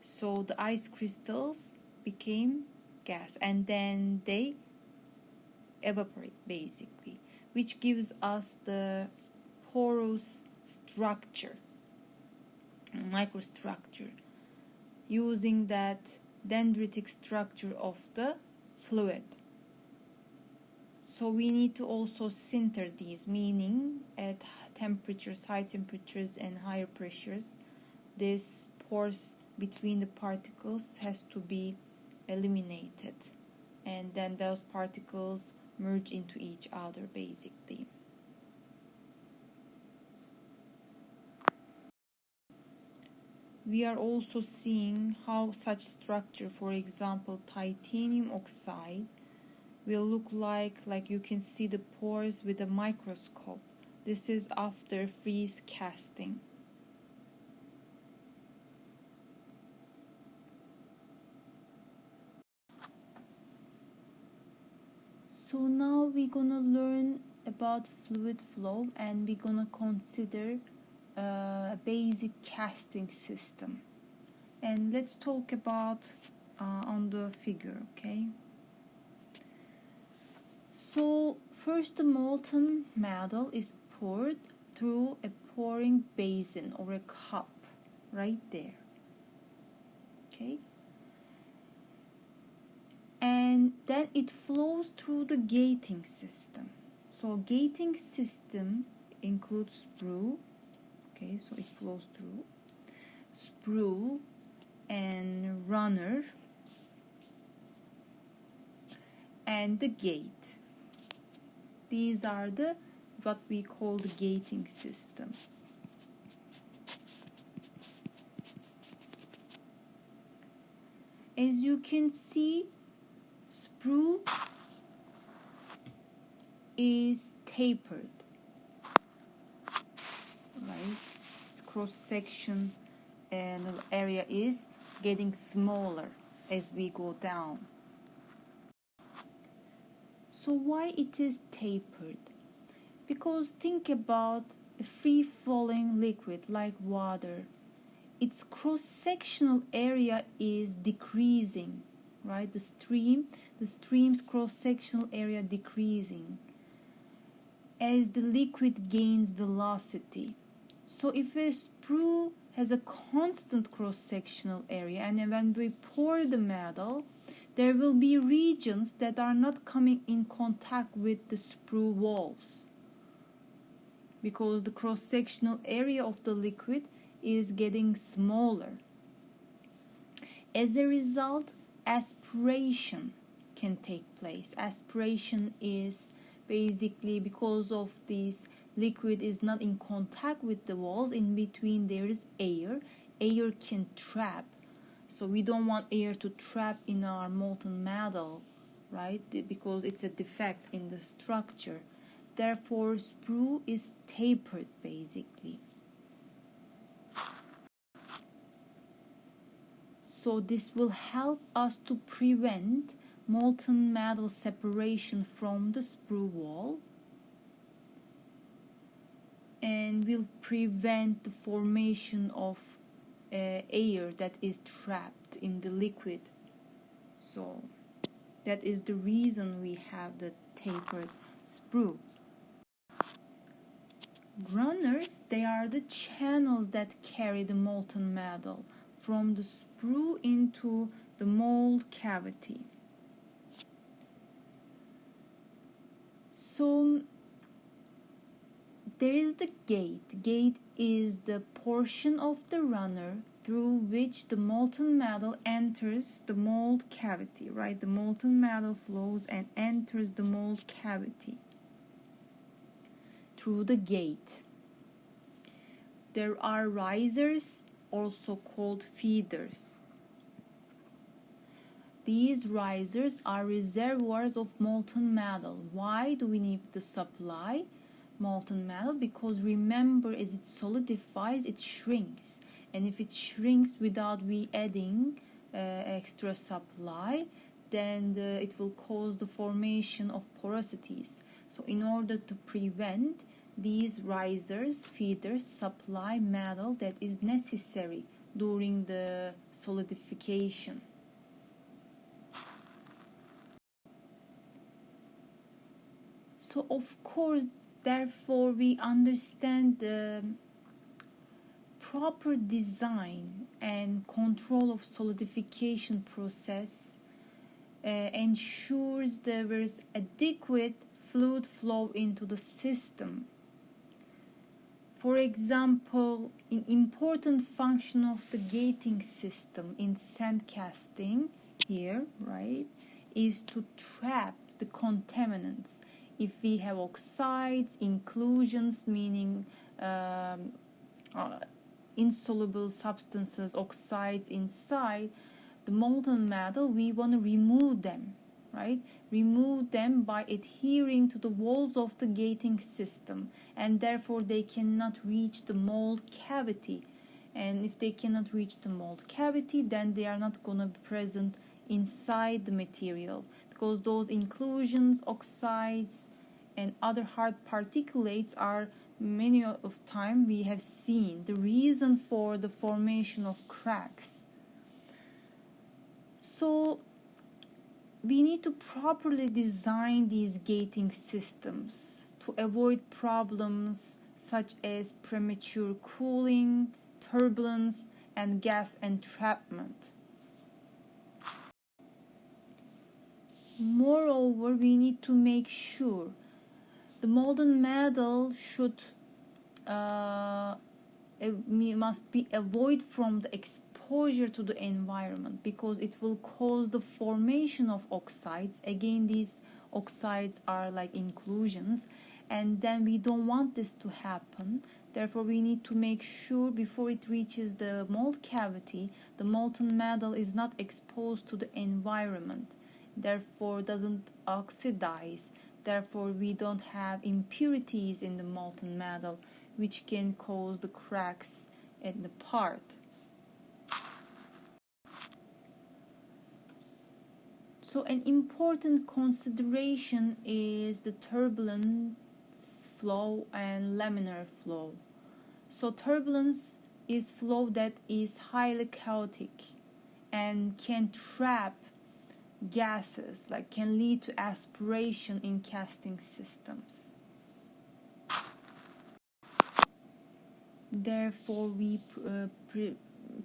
Speaker 1: So the ice crystals became gas and then they evaporate basically, which gives us the porous structure, microstructure, using that dendritic structure of the fluid. So we need to also sinter these, meaning at temperatures, high temperatures and higher pressures, this pores between the particles has to be eliminated, and then those particles merge into each other basically. We are also seeing how such structure, for example titanium oxide, will look like you can see the pores with a microscope. This is after freeze casting. So now we're gonna learn about fluid flow, and we're gonna consider a basic casting system. And let's talk about on the figure, okay? So first, the molten metal is poured through a pouring basin or a cup right there, okay? And then it flows through the gating system. So gating system includes sprue, okay, so it flows through sprue and runner and the gate. These are the what we call the gating system. As you can see, sprue is tapered, right? Its cross section and area is getting smaller as we go down. So why it is tapered? Because think about a free-flowing liquid like water. Its cross-sectional area is decreasing, right? The stream's cross-sectional area decreasing as the liquid gains velocity. So if a sprue has a constant cross-sectional area, and when we pour the metal, there will be regions that are not coming in contact with the sprue walls, because the cross-sectional area of the liquid is getting smaller. As a result, aspiration can take place. Aspiration is basically because of this liquid is not in contact with the walls, in between there is air. Air can trap. So we don't want air to trap in our molten metal, right? Because it's a defect in the structure. Therefore, sprue is tapered basically. So this will help us to prevent molten metal separation from the sprue wall, and will prevent the formation of air that is trapped in the liquid. So that is the reason we have the tapered sprue. Runners, they are the channels that carry the molten metal from the sprue into the mold cavity. So there is the gate. Gate is the portion of the runner through which the molten metal enters the mold cavity, right? The molten metal flows and enters the mold cavity. through the gate. There are risers, also called feeders. These risers are reservoirs of molten metal. Why do we need to supply molten metal? Because remember, as it solidifies, it shrinks. And if it shrinks without we adding extra supply, then it will cause the formation of porosities. So in order to prevent, these risers, feeders, supply metal that is necessary during the solidification. So of course, therefore, we understand the proper design and control of solidification process ensures there is adequate fluid flow into the system. For example, an important function of the gating system in sand casting here, right, is to trap the contaminants. If we have oxides, inclusions, meaning insoluble substances, oxides inside the molten metal, we want to remove them, right? Remove them by adhering to the walls of the gating system, and therefore they cannot reach the mold cavity. And if they cannot reach the mold cavity, then they are not going to be present inside the material, because those inclusions, oxides, and other hard particulates are many of time we have seen the reason for the formation of cracks. So we need to properly design these gating systems to avoid problems such as premature cooling, turbulence, and gas entrapment. Moreover, we need to make sure the molten metal must be avoided from the exposure to the environment, because it will cause the formation of oxides. Again, these oxides are like inclusions, and then we don't want this to happen. Therefore, we need to make sure before it reaches the mold cavity, the molten metal is not exposed to the environment, therefore doesn't oxidize. Therefore, we don't have impurities in the molten metal, which can cause the cracks in the part. So an important consideration is the turbulence flow and laminar flow. So turbulence is flow that is highly chaotic and can trap gases, like can lead to aspiration in casting systems. Therefore, we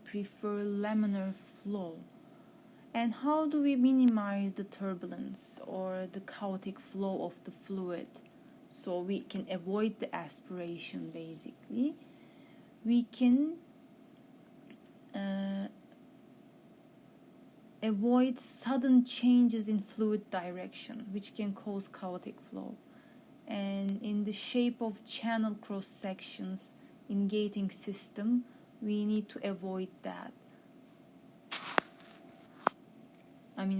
Speaker 1: prefer laminar flow. And how do we minimize the turbulence or the chaotic flow of the fluid? So we can avoid the aspiration, basically. We can avoid sudden changes in fluid direction, which can cause chaotic flow. And in the shape of channel cross sections in gating system, we need to avoid that.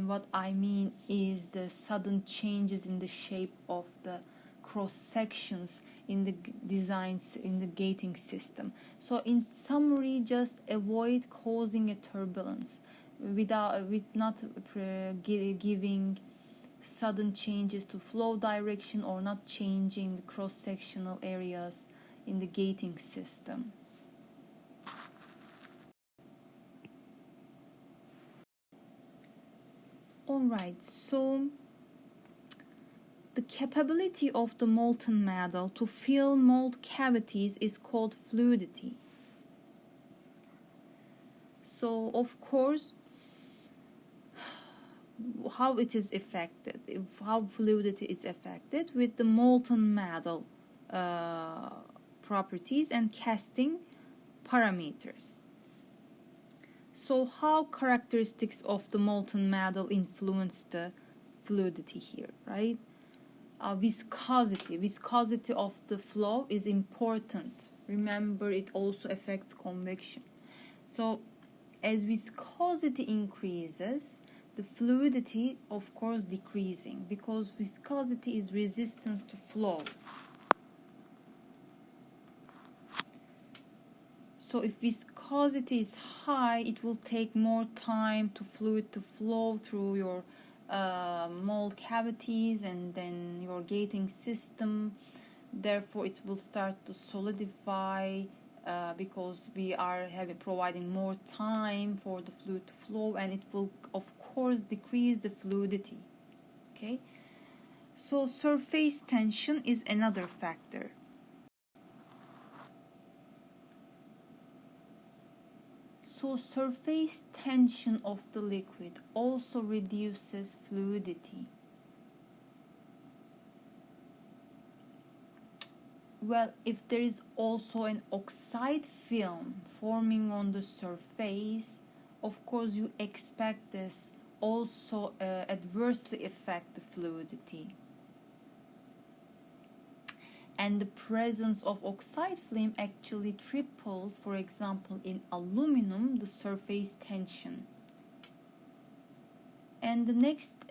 Speaker 1: What I mean is the sudden changes in the shape of the cross sections in the designs in the gating system. So in summary, just avoid causing a turbulence with not giving sudden changes to flow direction, or not changing the cross-sectional areas in the gating system. Alright, so the capability of the molten metal to fill mold cavities is called fluidity. So of course, how it is affected, how fluidity is affected with the molten metal properties and casting parameters. So how characteristics of the molten metal influence the fluidity here, right? Viscosity of the flow is important. Remember, it also affects convection. So as viscosity increases, the fluidity of course decreasing, because viscosity is resistance to flow. So if viscosity is high, it will take more time to fluid to flow through your mold cavities and then your gating system. Therefore, it will start to solidify because we are providing more time for the fluid to flow, and it will of course decrease the fluidity. Okay, so surface tension is another factor. So surface tension of the liquid also reduces fluidity. Well, if there is also an oxide film forming on the surface, of course you expect this also adversely affect the fluidity. And the presence of oxide film actually triples, for example, in aluminum, the surface tension. And the next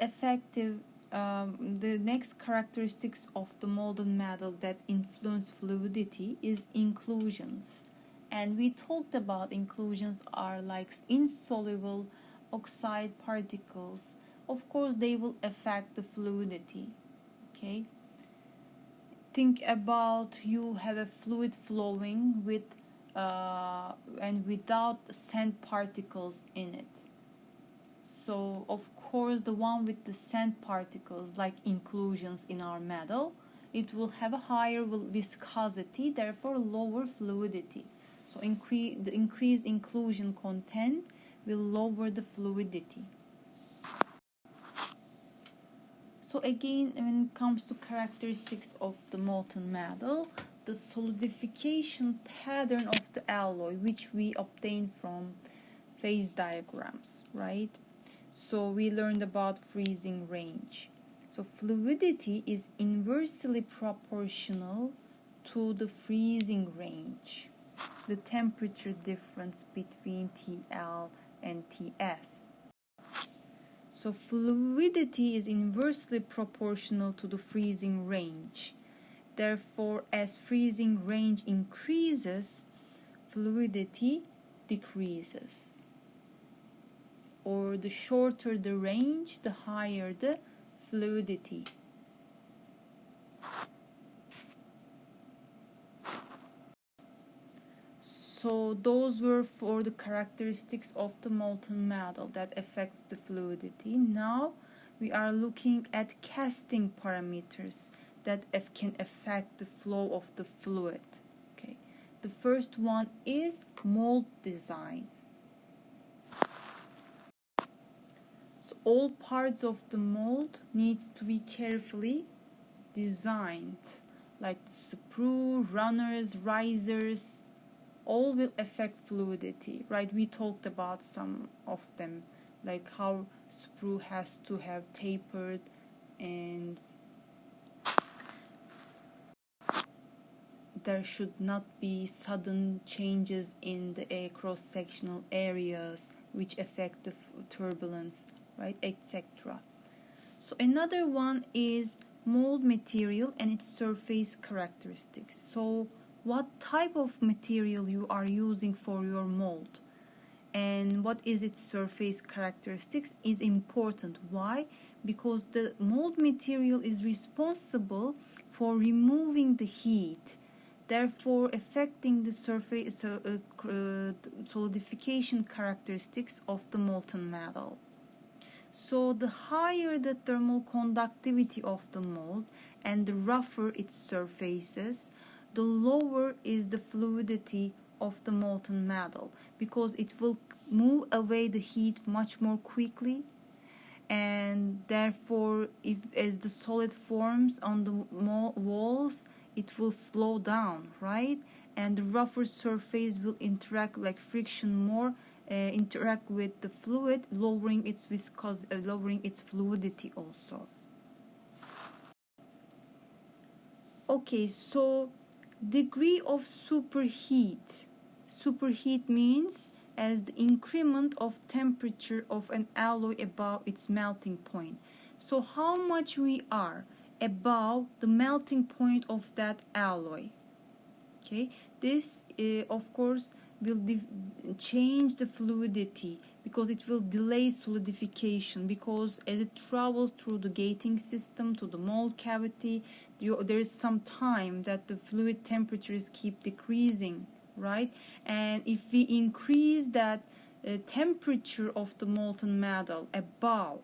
Speaker 1: characteristics of the molten metal that influence fluidity is inclusions. And we talked about inclusions are like insoluble oxide particles. Of course, they will affect the fluidity. Okay. Think about you have a fluid flowing with and without sand particles in it. So of course the one with the sand particles, like inclusions in our metal, it will have a higher viscosity, therefore lower fluidity. So the increased inclusion content will lower the fluidity. So again, when it comes to characteristics of the molten metal, the solidification pattern of the alloy, which we obtained from phase diagrams, right? So we learned about freezing range. So fluidity is inversely proportional to the freezing range, the temperature difference between TL and TS. So fluidity is inversely proportional to the freezing range. Therefore, as freezing range increases, fluidity decreases. Or the shorter the range, the higher the fluidity. So those were for the characteristics of the molten metal that affects the fluidity. Now we are looking at casting parameters that can affect the flow of the fluid. Okay. The first one is mold design. So all parts of the mold needs to be carefully designed, like the sprue, runners, risers. All will affect fluidity, right? We talked about some of them, like how sprue has to have tapered, and there should not be sudden changes in the cross-sectional areas which affect the turbulence, right, etc. So another one is mold material and its surface characteristics. So what type of material you are using for your mold and what is its surface characteristics is important. Why? Because the mold material is responsible for removing the heat, therefore affecting the surface solidification characteristics of the molten metal. So the higher the thermal conductivity of the mold and the rougher its surfaces, the lower is the fluidity of the molten metal, because it will move away the heat much more quickly, and therefore as the solid forms on the walls, it will slow down, right? And the rougher surface will interact, like friction more, interact with the fluid, lowering its viscosity, lowering its fluidity also. Okay, so degree of superheat. Superheat means as the increment of temperature of an alloy above its melting point. So how much we are above the melting point of that alloy. Okay, this of course will change the fluidity, because it will delay solidification, because as it travels through the gating system to the mold cavity, there is some time that the fluid temperatures keep decreasing, right? And if we increase that temperature of the molten metal above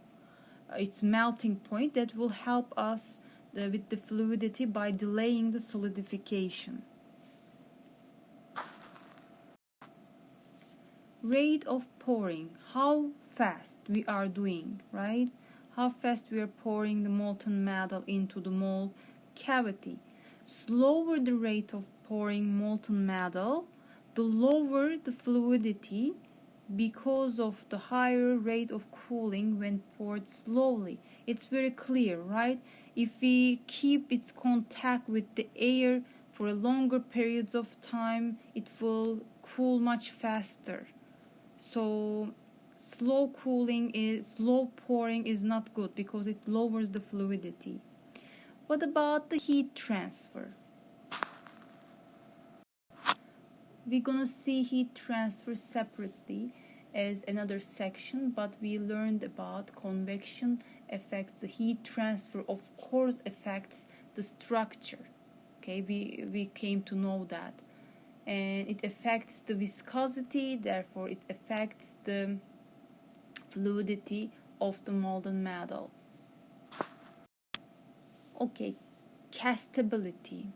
Speaker 1: its melting point, that will help us with the fluidity by delaying the solidification. Rate of pouring, how fast we are doing, right? How fast we are pouring the molten metal into the mold cavity. Slower the rate of pouring molten metal, the lower the fluidity, because of the higher rate of cooling when poured slowly. It's very clear, right? If we keep its contact with the air for a longer periods of time, it will cool much faster. So slow pouring is not good, because it lowers the fluidity. What about the heat transfer? We're gonna see heat transfer separately as another section, but we learned about convection affects the heat transfer, of course affects the structure. Okay, we came to know that. And it affects the viscosity, therefore it affects the fluidity of the molten metal. Okay, castability.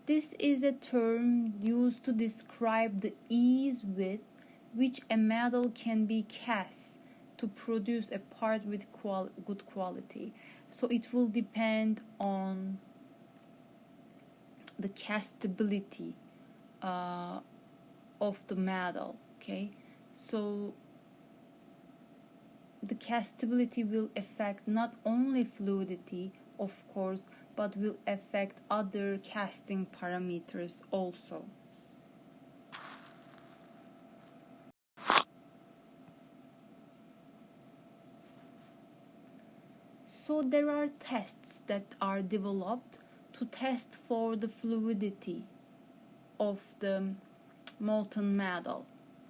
Speaker 1: This is a term used to describe the ease with which a metal can be cast to produce a part with good quality. So it will depend on the castability of the metal. Okay, so the castability will affect not only fluidity, of course, but will affect other casting parameters also. So there are tests that are developed to test for the fluidity of the molten metal.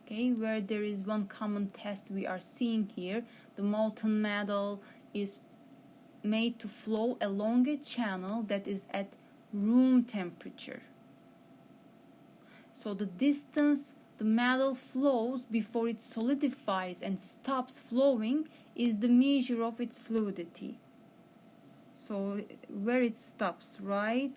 Speaker 1: Okay, where there is one common test we are seeing here. The molten metal is made to flow along a channel that is at room temperature. So the distance the metal flows before it solidifies and stops flowing is the measure of its fluidity. So where it stops, right?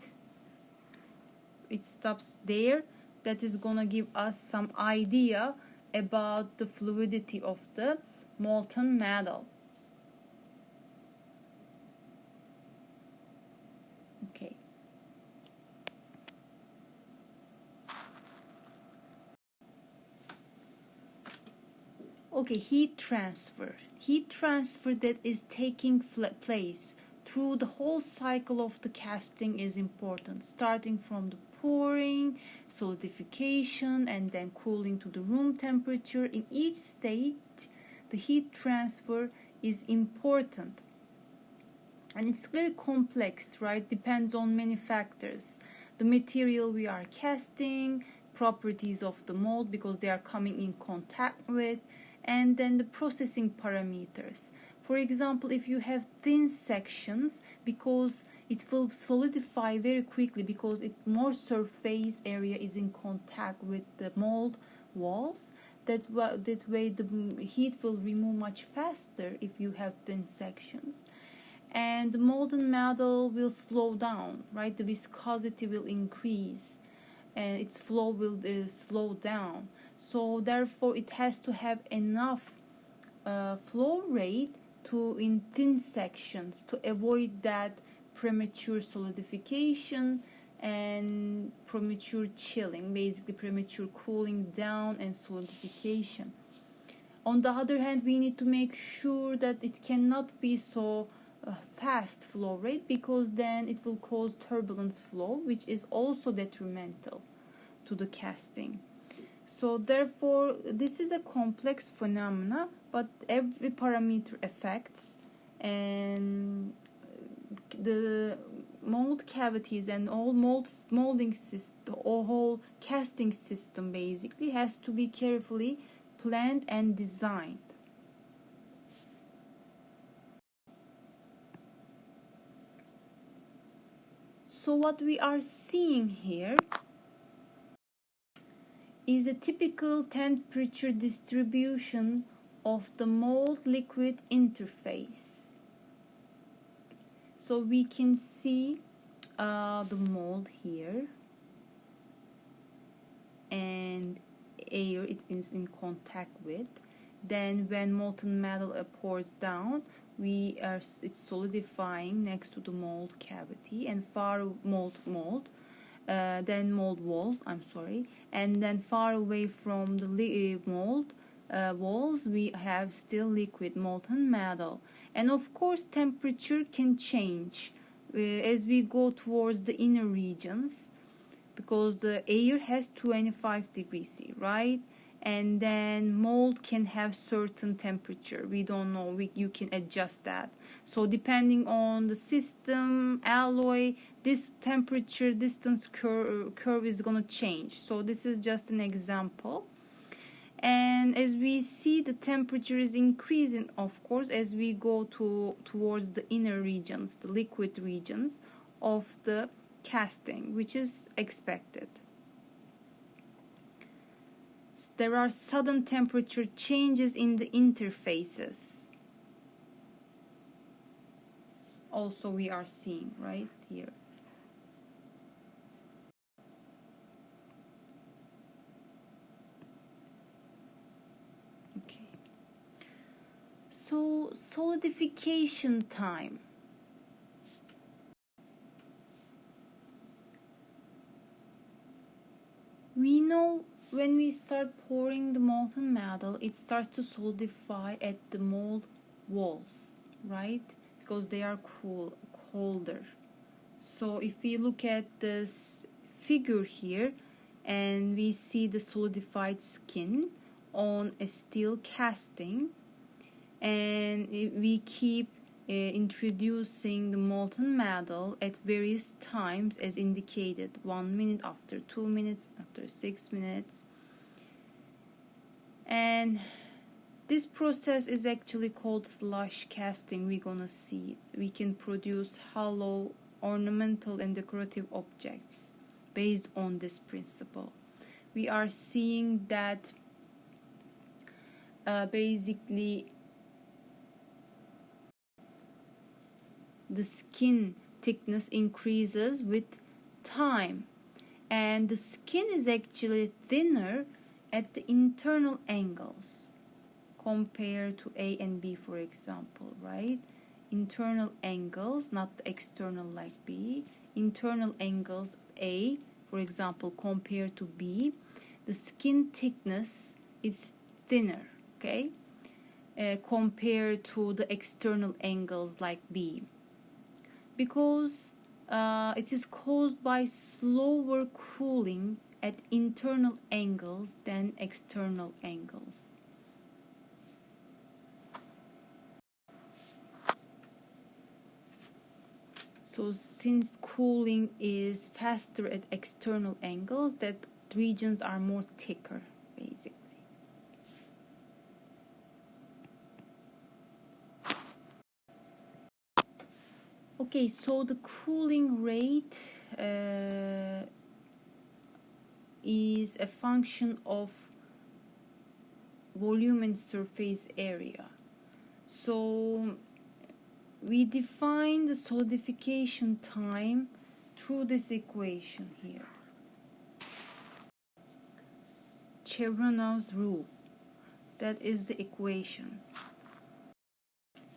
Speaker 1: It stops there. That is gonna give us some idea about the fluidity of the molten metal. Okay. Okay, heat transfer. Heat transfer that is taking place through the whole cycle of the casting is important, starting from the pouring, solidification, and then cooling to the room temperature. In each stage, the heat transfer is important. And it's very complex, right? Depends on many factors. The material we are casting, properties of the mold because they are coming in contact with, and then the processing parameters. For example, if you have thin sections, because it will solidify very quickly because more surface area is in contact with the mold walls, that way the heat will remove much faster if you have thin sections. And the molten metal will slow down, right? The viscosity will increase and its flow will slow down. So therefore it has to have enough flow rate in thin sections to avoid that premature solidification and premature chilling, basically premature cooling down and solidification. On the other hand, we need to make sure that it cannot be so fast flow rate, because then it will cause turbulence flow, which is also detrimental to the casting. So therefore this is a complex phenomena, but every parameter affects, and the mold cavities and all molding system, or whole casting system basically has to be carefully planned and designed. So what we are seeing here is a typical temperature distribution of the mold-liquid interface. So we can see the mold here, and air it is in contact with. Then when molten metal pours down, it's solidifying next to the mold cavity, and then mold walls, and then far away from the mold walls we have still liquid molten metal. And of course temperature can change as we go towards the inner regions, because the air has 25 degrees C, right? And then mold can have certain temperature. We don't know, you can adjust that. So depending on the system, alloy, this temperature distance curve is going to change. So this is just an example. And as we see, the temperature is increasing, of course, as we go towards the inner regions, the liquid regions of the casting, which is expected. There are sudden temperature changes in the interfaces. Also we are seeing right here. Okay. So solidification time. We know when we start pouring the molten metal, it starts to solidify at the mold walls, right? Because they are colder. So if we look at this figure here, and we see the solidified skin on a steel casting, and we keep introducing the molten metal at various times as indicated, 1 minute, after 2 minutes, after 6 minutes. And this process is actually called sloshed casting. We're gonna see we can produce hollow, ornamental and decorative objects based on this principle. We are seeing that basically the skin thickness increases with time, and the skin is actually thinner at the internal angles compared to A and B, for example, right? Internal angles, not the external like B. Internal angles A, for example, compared to B, the skin thickness is thinner, okay, compared to the external angles like B, because it is caused by slower cooling at internal angles than external angles. So since cooling is faster at external angles, that regions are more thicker basically. Okay, so the cooling rate is a function of volume and surface area. So we define the solidification time through this equation here, Chevronow's rule. That is the equation.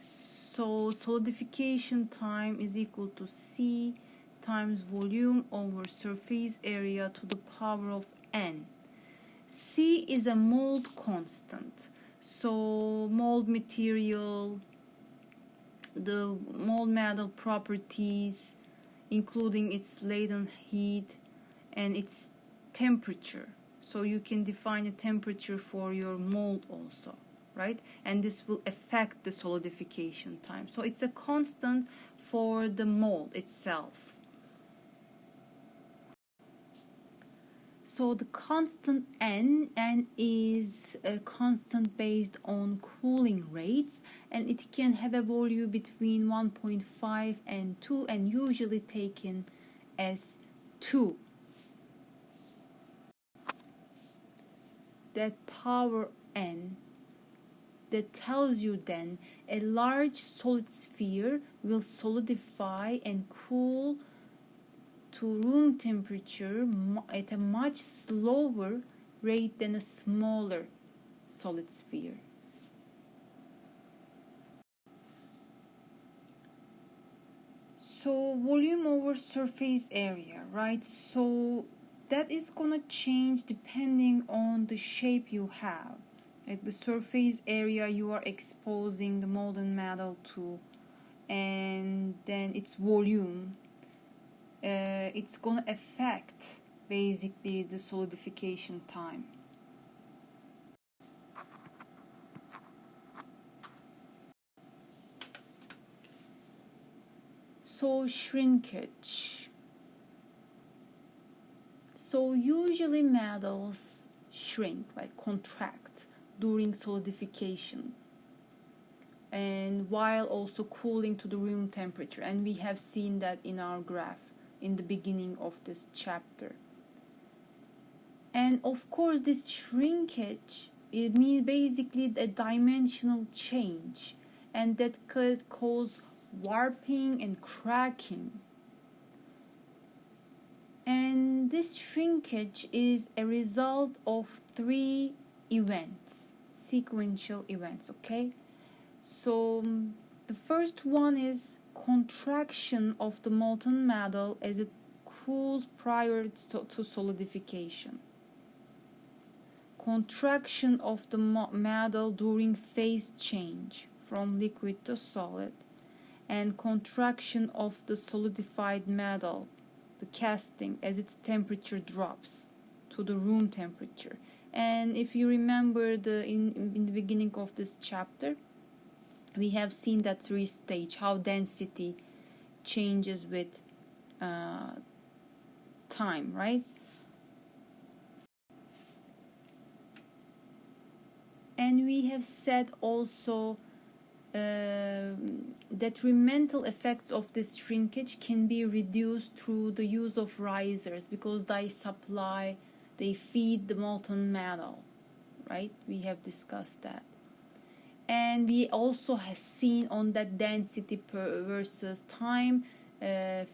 Speaker 1: So solidification time is equal to C times volume over surface area to the power of N. C is a mold constant. So mold material, the molten metal properties, including its latent heat and its temperature. So you can define a temperature for your mold also, right? And this will affect the solidification time. So it's a constant for the mold itself. So the constant N is a constant based on cooling rates, and it can have a value between 1.5 and 2, and usually taken as 2. That power N, that tells you then a large solid sphere will solidify and cool to room temperature at a much slower rate than a smaller solid sphere. So volume over surface area, right? So that is gonna change depending on the shape you have. Like the surface area you are exposing the molten metal to, and then its volume, it's gonna affect basically the solidification time. So shrinkage. So usually metals shrink, like contract, during solidification, and while also cooling to the room temperature, and we have seen that in our graph in the beginning of this chapter. And of course this shrinkage, it means basically a dimensional change, and that could cause warping and cracking. And this shrinkage is a result of 3 events, sequential events, okay? So the first one is contraction of the molten metal as it cools prior to solidification. Contraction of the metal during phase change from liquid to solid, and contraction of the solidified metal, the casting, as its temperature drops to the room temperature. And if you remember in the beginning of this chapter, we have seen that 3 stage, how density changes with time, right? And we have said also detrimental effects of this shrinkage can be reduced through the use of risers, because they feed the molten metal, right? We have discussed that. And we also have seen on that density per versus time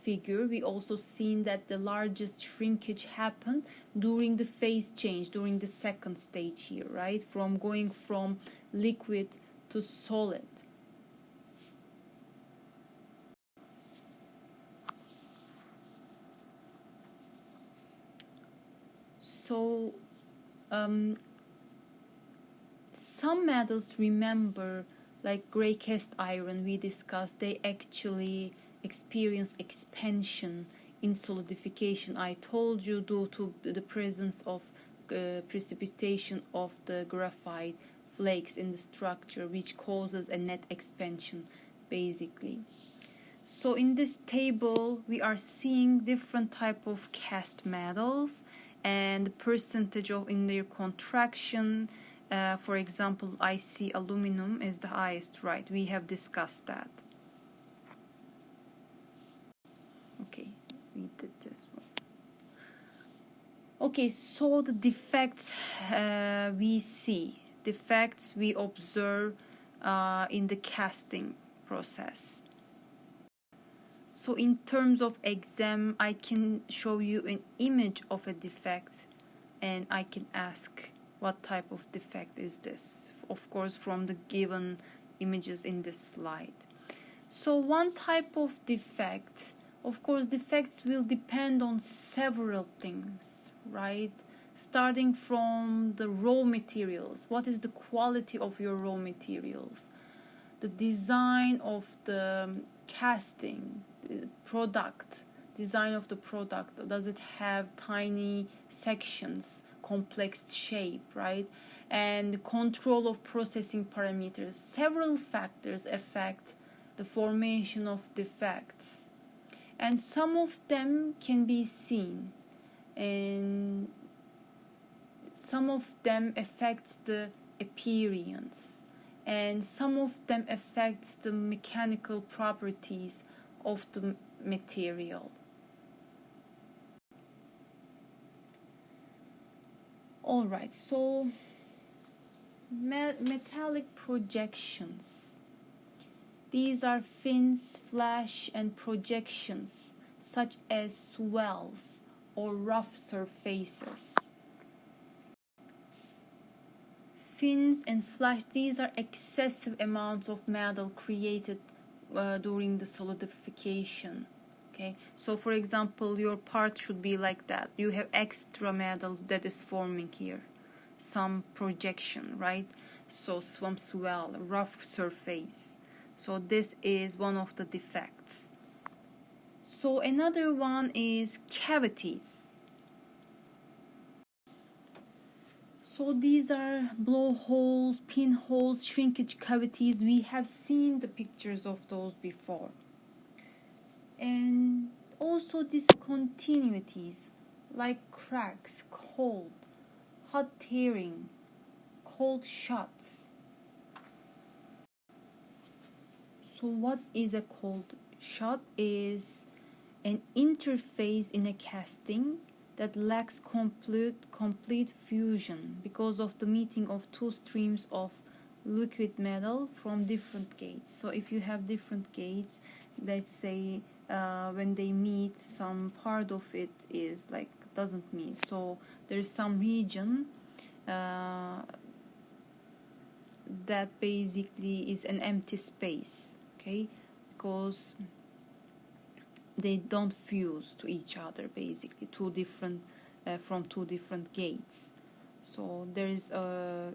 Speaker 1: figure, we also seen that the largest shrinkage happened during the phase change, during the second stage here, right? From going from liquid to solid. So some metals, remember, like gray cast iron we discussed, they actually experience expansion in solidification. I told you, due to the presence of precipitation of the graphite flakes in the structure, which causes a net expansion basically. So in this table we are seeing different type of cast metals and the percentage of in their contraction. For example, I see aluminum is the highest, right? We have discussed that. Okay, we did this one. Okay, so the defects we observe in the casting process. So in terms of exam, I can show you an image of a defect, and I can ask what type of defect is this, of course from the given images in this slide. So one type of defect, of course defects will depend on several things, right? Starting from the raw materials, what is the quality of your raw materials, the design of the casting, the product, design of the product. Does it have tiny sections, complex shape, right? And control of processing parameters. Several factors affect the formation of defects, and some of them can be seen, and some of them affects the appearance, and some of them affects the mechanical properties of the material. All right, so metallic projections. These are fins, flash, and projections such as swells or rough surfaces. Fins and flash, these are excessive amounts of metal created during the solidification. Okay, so for example, your part should be like that. You have extra metal that is forming here, some projection, right? So some swell, rough surface. So this is one of the defects. So another one is cavities. So these are blowholes, pinholes, shrinkage cavities. We have seen the pictures of those before. And also discontinuities like cracks, cold, hot tearing, cold shots. So what is a cold shot? Is an interface in a casting that lacks complete fusion because of the meeting of two streams of liquid metal from different gates. So if you have different gates, let's say when they meet, some part of it is like doesn't meet, so there's some region that basically is an empty space, okay, because they don't fuse to each other, basically two different from two different gates. So there is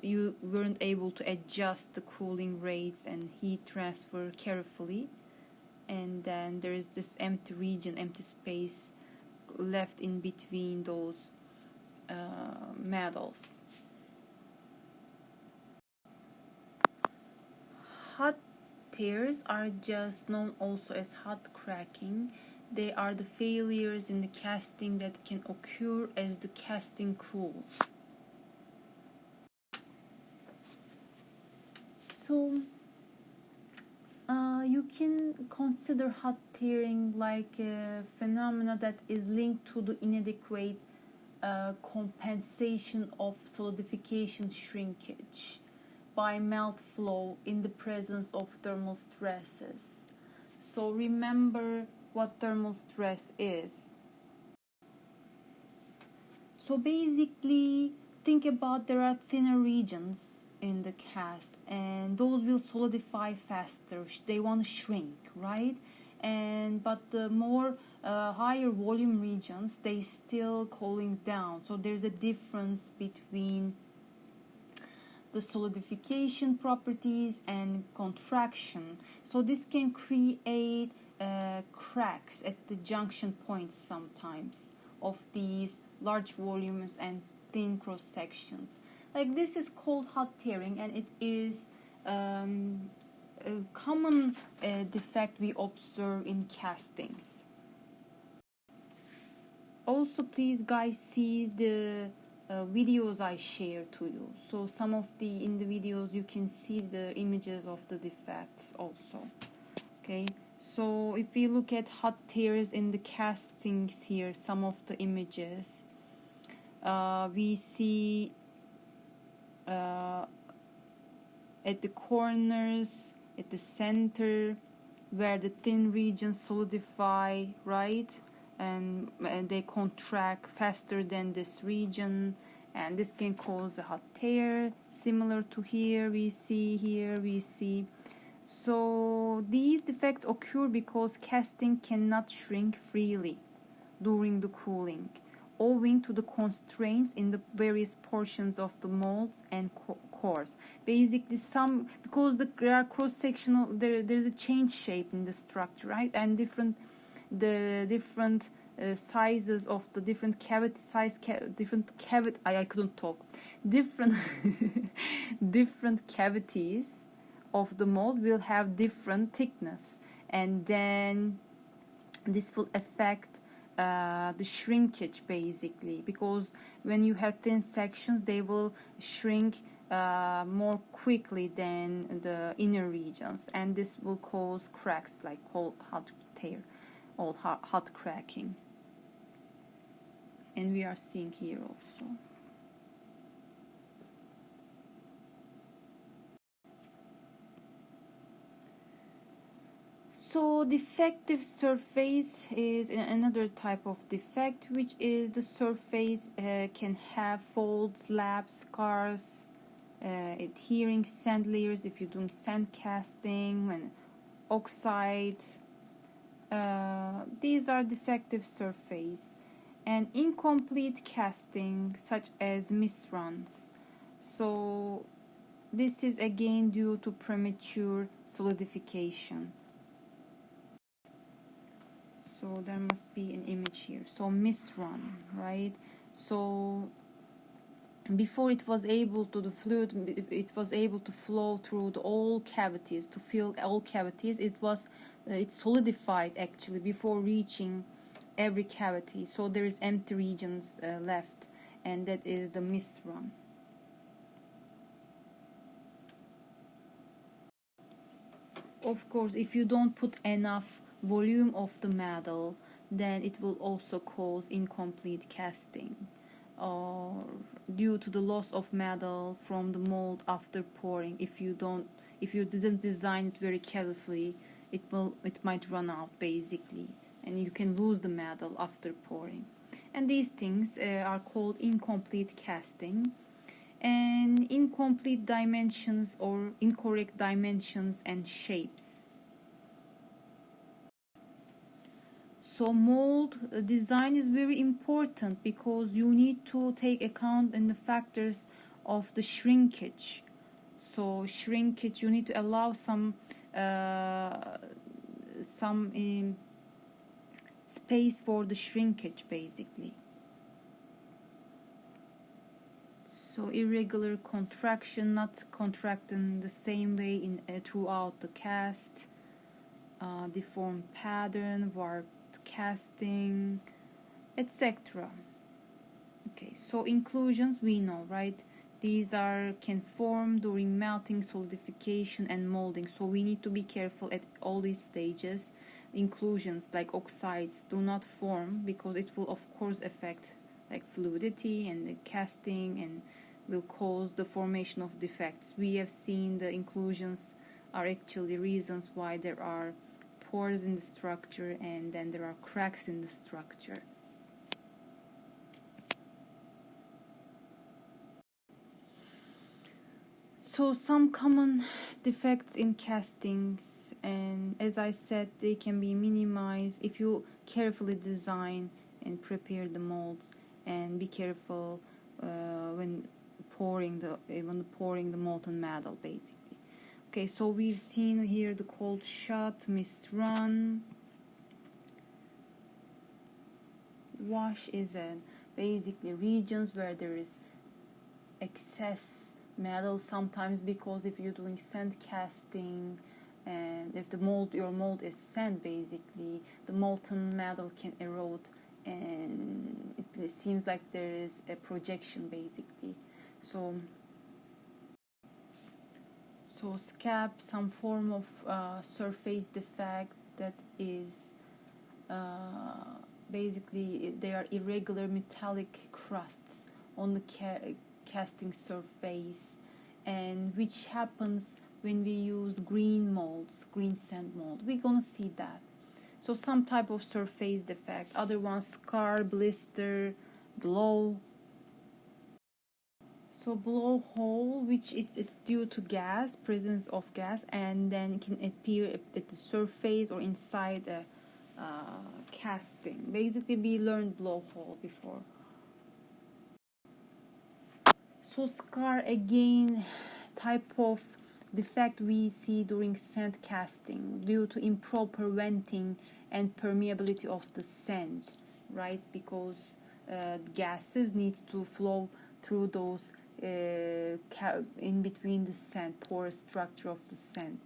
Speaker 1: you weren't able to adjust the cooling rates and heat transfer carefully, and then there is this empty region, empty space left in between those metals. Hot tears are just known also as hot cracking. They are the failures in the casting that can occur as the casting cools. So you can consider hot tearing like a phenomena that is linked to the inadequate compensation of solidification shrinkage by melt flow in the presence of thermal stresses. So remember what thermal stress is. So basically, think about there are thinner regions in the cast, and those will solidify faster. They want to shrink, right? And but the more higher volume regions, they still cooling down. So there's a difference between the solidification properties and contraction. So this can create cracks at the junction points sometimes of these large volumes and thin cross sections. Like this is called hot tearing, and it is a common defect we observe in castings. Also, please guys see the videos I share to you. So some of in the videos you can see the images of the defects also. Okay, so if we look at hot tears in the castings here, some of the images we see at the corners, at the center, where the thin regions solidify, right? And they contract faster than this region, and this can cause a hot tear, similar to here we see. So these defects occur because casting cannot shrink freely during the cooling, owing to the constraints in the various portions of the molds and cores. Basically, because there are cross-sectional, there's a change shape in the structure, right? And different sizes of the different cavity I couldn't talk. Different different cavities of the mold will have different thickness, and then this will affect the shrinkage, basically, because when you have thin sections, they will shrink more quickly than the inner regions, and this will cause cracks like hot tear or hot cracking. And we are seeing here also. So defective surface is another type of defect, which is the surface can have folds, laps, scars, adhering sand layers if you're doing sand casting, and oxide. These are defective surface. And incomplete casting, such as misruns. So this is again due to premature solidification. So there must be an image here. So misrun, right? So before it was able to, the fluid, it was able to flow through all cavities, to fill all cavities. It solidified actually before reaching every cavity. So there is empty regions left, and that is the misrun. Of course, if you don't put enough volume of the metal, then it will also cause incomplete casting, or due to the loss of metal from the mold after pouring. If you didn't design it very carefully, it might run out, basically, and you can lose the metal after pouring. And these things are called incomplete casting. And incomplete dimensions or incorrect dimensions and shapes. So mold design is very important because you need to take account in the factors of the shrinkage. So shrinkage, you need to allow some space for the shrinkage, basically. So irregular contraction, not contracting the same way throughout the cast, deformed pattern, warped casting, etc. Okay, so inclusions we know, right? These can form during melting, solidification, and molding. So we need to be careful at all these stages. Inclusions like oxides do not form because it will of course affect like fluidity and the casting, and will cause the formation of defects. We have seen the inclusions are actually reasons why there are pores in the structure, and then there are cracks in the structure. So some common defects in castings, and as I said, they can be minimized if you carefully design and prepare the molds, and be careful when pouring the molten metal, basically. Okay, so we've seen here the cold shot, misrun. Wash is basically regions where there is excess metal, sometimes because if you're doing sand casting, and if your mold is sand, basically the molten metal can erode, and it seems like there is a projection, basically. So scab, some form of surface defect that is basically they are irregular metallic crusts on the casting surface, and which happens when we use green sand mold. We're gonna see that. So some type of surface defect. Other ones, scar, blister, blow. So blowhole, which it's due to presence of gas, and then it can appear at the surface or inside a casting. Basically, we learned blowhole before. So scar, again, type of defect we see during sand casting due to improper venting and permeability of the sand, right? Because gases need to flow through those in between the sand, porous structure of the sand.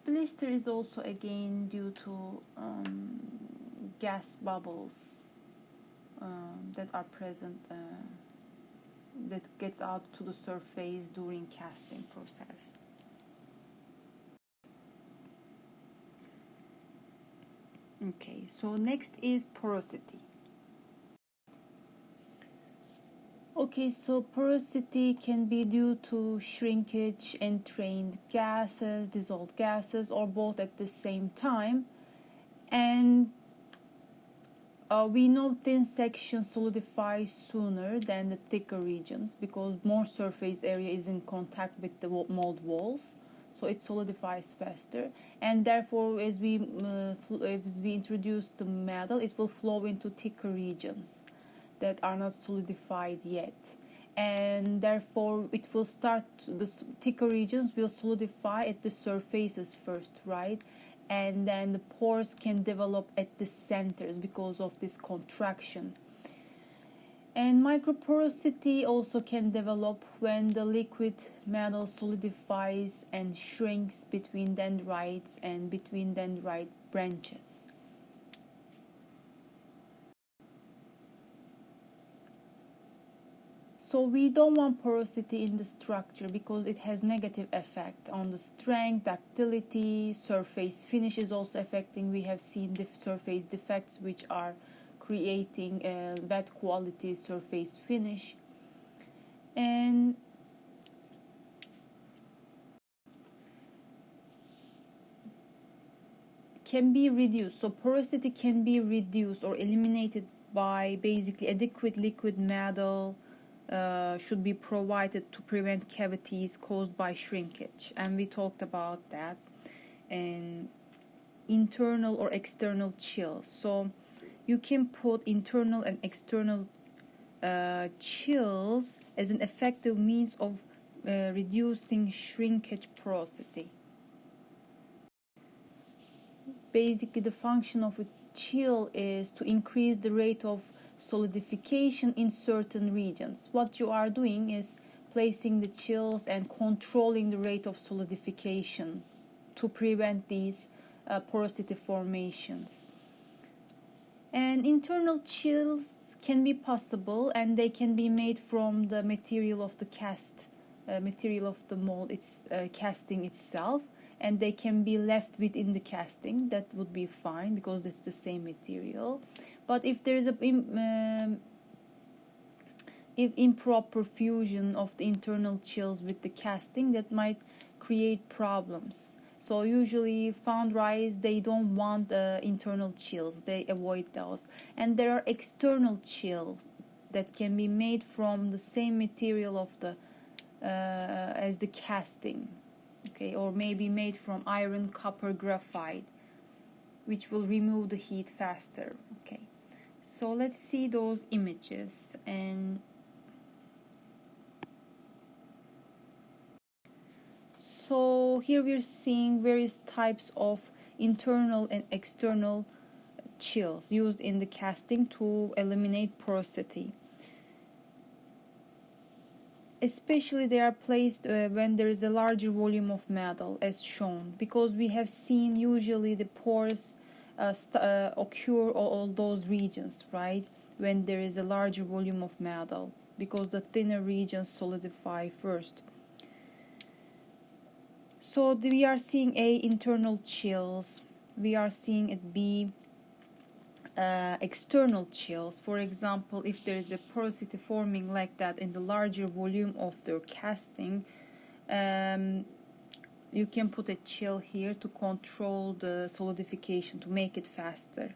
Speaker 1: Blister is also again due to gas bubbles that are present, that gets out to the surface during casting process. Okay, so next is porosity. Okay, so porosity can be due to shrinkage, entrained gases, dissolved gases, or both at the same time. And we know thin sections solidify sooner than the thicker regions because more surface area is in contact with the mold walls, so it solidifies faster. And therefore, as we introduce the metal, it will flow into thicker regions that are not solidified yet, and therefore it will start, the thicker regions will solidify at the surfaces first, right? And then the pores can develop at the centers because of this contraction. And microporosity also can develop when the liquid metal solidifies and shrinks between dendrites and between dendrite branches. So we don't want porosity in the structure because it has negative effect on the strength, ductility, surface finish is also affecting. We have seen the surface defects which are creating a bad quality surface finish. And can be reduced. So porosity can be reduced or eliminated by basically adequate liquid metal should be provided to prevent cavities caused by shrinkage, and we talked about that. And internal or external chills, so you can put internal and external chills as an effective means of reducing shrinkage porosity. Basically, the function of a chill is to increase the rate of solidification in certain regions. What you are doing is placing the chills and controlling the rate of solidification to prevent these porosity formations. And internal chills can be possible, and they can be made from the material of the material of the mold, casting itself, and they can be left within the casting. That would be fine because it's the same material. But if there is if improper fusion of the internal chills with the casting, that might create problems. So usually foundries, they don't want the internal chills, they avoid those. And there are external chills that can be made from the same material of the as the casting, okay, or maybe made from iron, copper, graphite, which will remove the heat faster. Okay, so let's see those images. And so here we're seeing various types of internal and external chills used in the casting to eliminate porosity. Especially they are placed when there is a larger volume of metal, as shown, because we have seen usually the pores occur all those regions, right, when there is a larger volume of metal, because the thinner regions solidify first. So we are seeing A, internal chills. We are seeing it B, external chills. For example, if there is a porosity forming like that in the larger volume of the casting, you can put a chill here to control the solidification, to make it faster.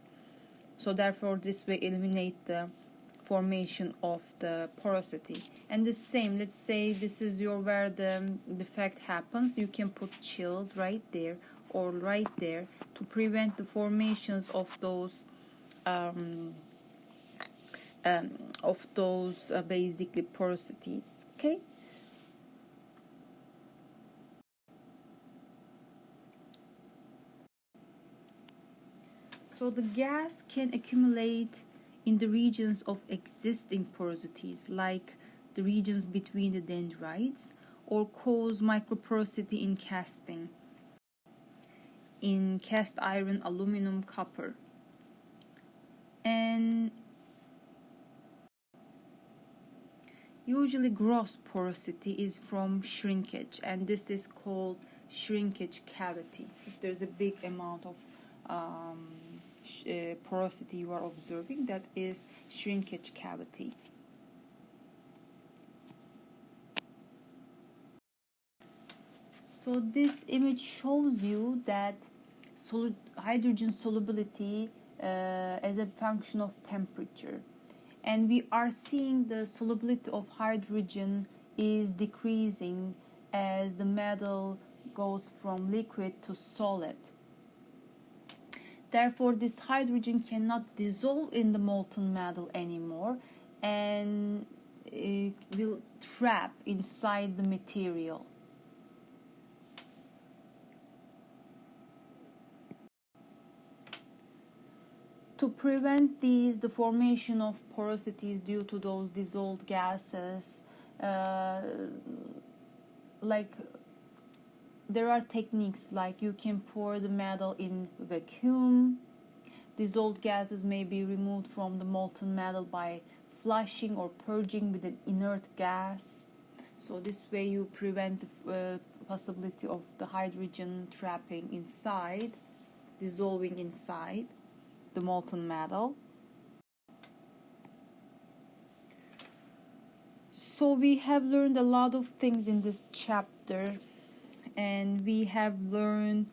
Speaker 1: So therefore this way eliminate the formation of the porosity. And the same, let's say this is where the defect happens, you can put chills right there or right there to prevent the formations of those of those basically porosities. Okay. So the gas can accumulate in the regions of existing porosities, like the regions between the dendrites, or cause microporosity in casting, in cast iron, aluminum, copper. And usually gross porosity is from shrinkage, and this is called shrinkage cavity. If there's a big amount of porosity you are observing, that is shrinkage cavity. So this image shows you that hydrogen solubility as a function of temperature, and we are seeing the solubility of hydrogen is decreasing as the metal goes from liquid to solid. Therefore, this hydrogen cannot dissolve in the molten metal anymore, and it will trap inside the material. To prevent the formation of porosities due to those dissolved gases, like there are techniques like you can pour the metal in vacuum. Dissolved gases may be removed from the molten metal by flushing or purging with an inert gas. So this way you prevent the possibility of the hydrogen trapping inside, dissolving inside the molten metal. So we have learned a lot of things in this chapter, and we have learned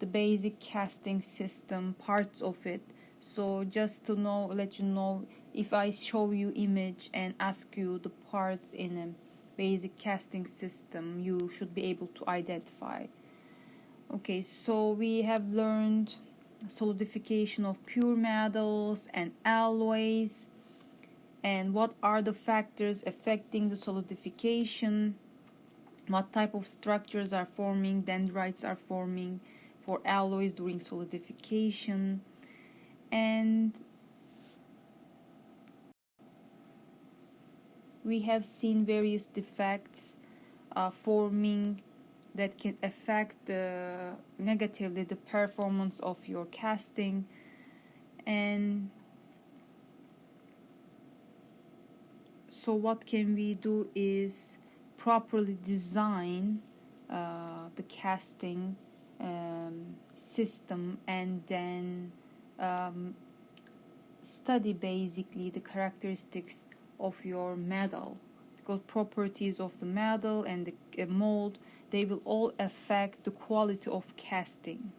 Speaker 1: the basic casting system, parts of it. So just to know, let you know, if I show you image and ask you the parts in a basic casting system, you should be able to identify. Okay, so we have learned solidification of pure metals and alloys, and what are the factors affecting the solidification, what type of structures are forming, dendrites are forming for alloys during solidification, and we have seen various defects forming that can affect negatively the performance of your casting. And so what can we do is properly design the casting system, and then study basically the characteristics of your metal, because properties of the metal and the mold, they will all affect the quality of casting.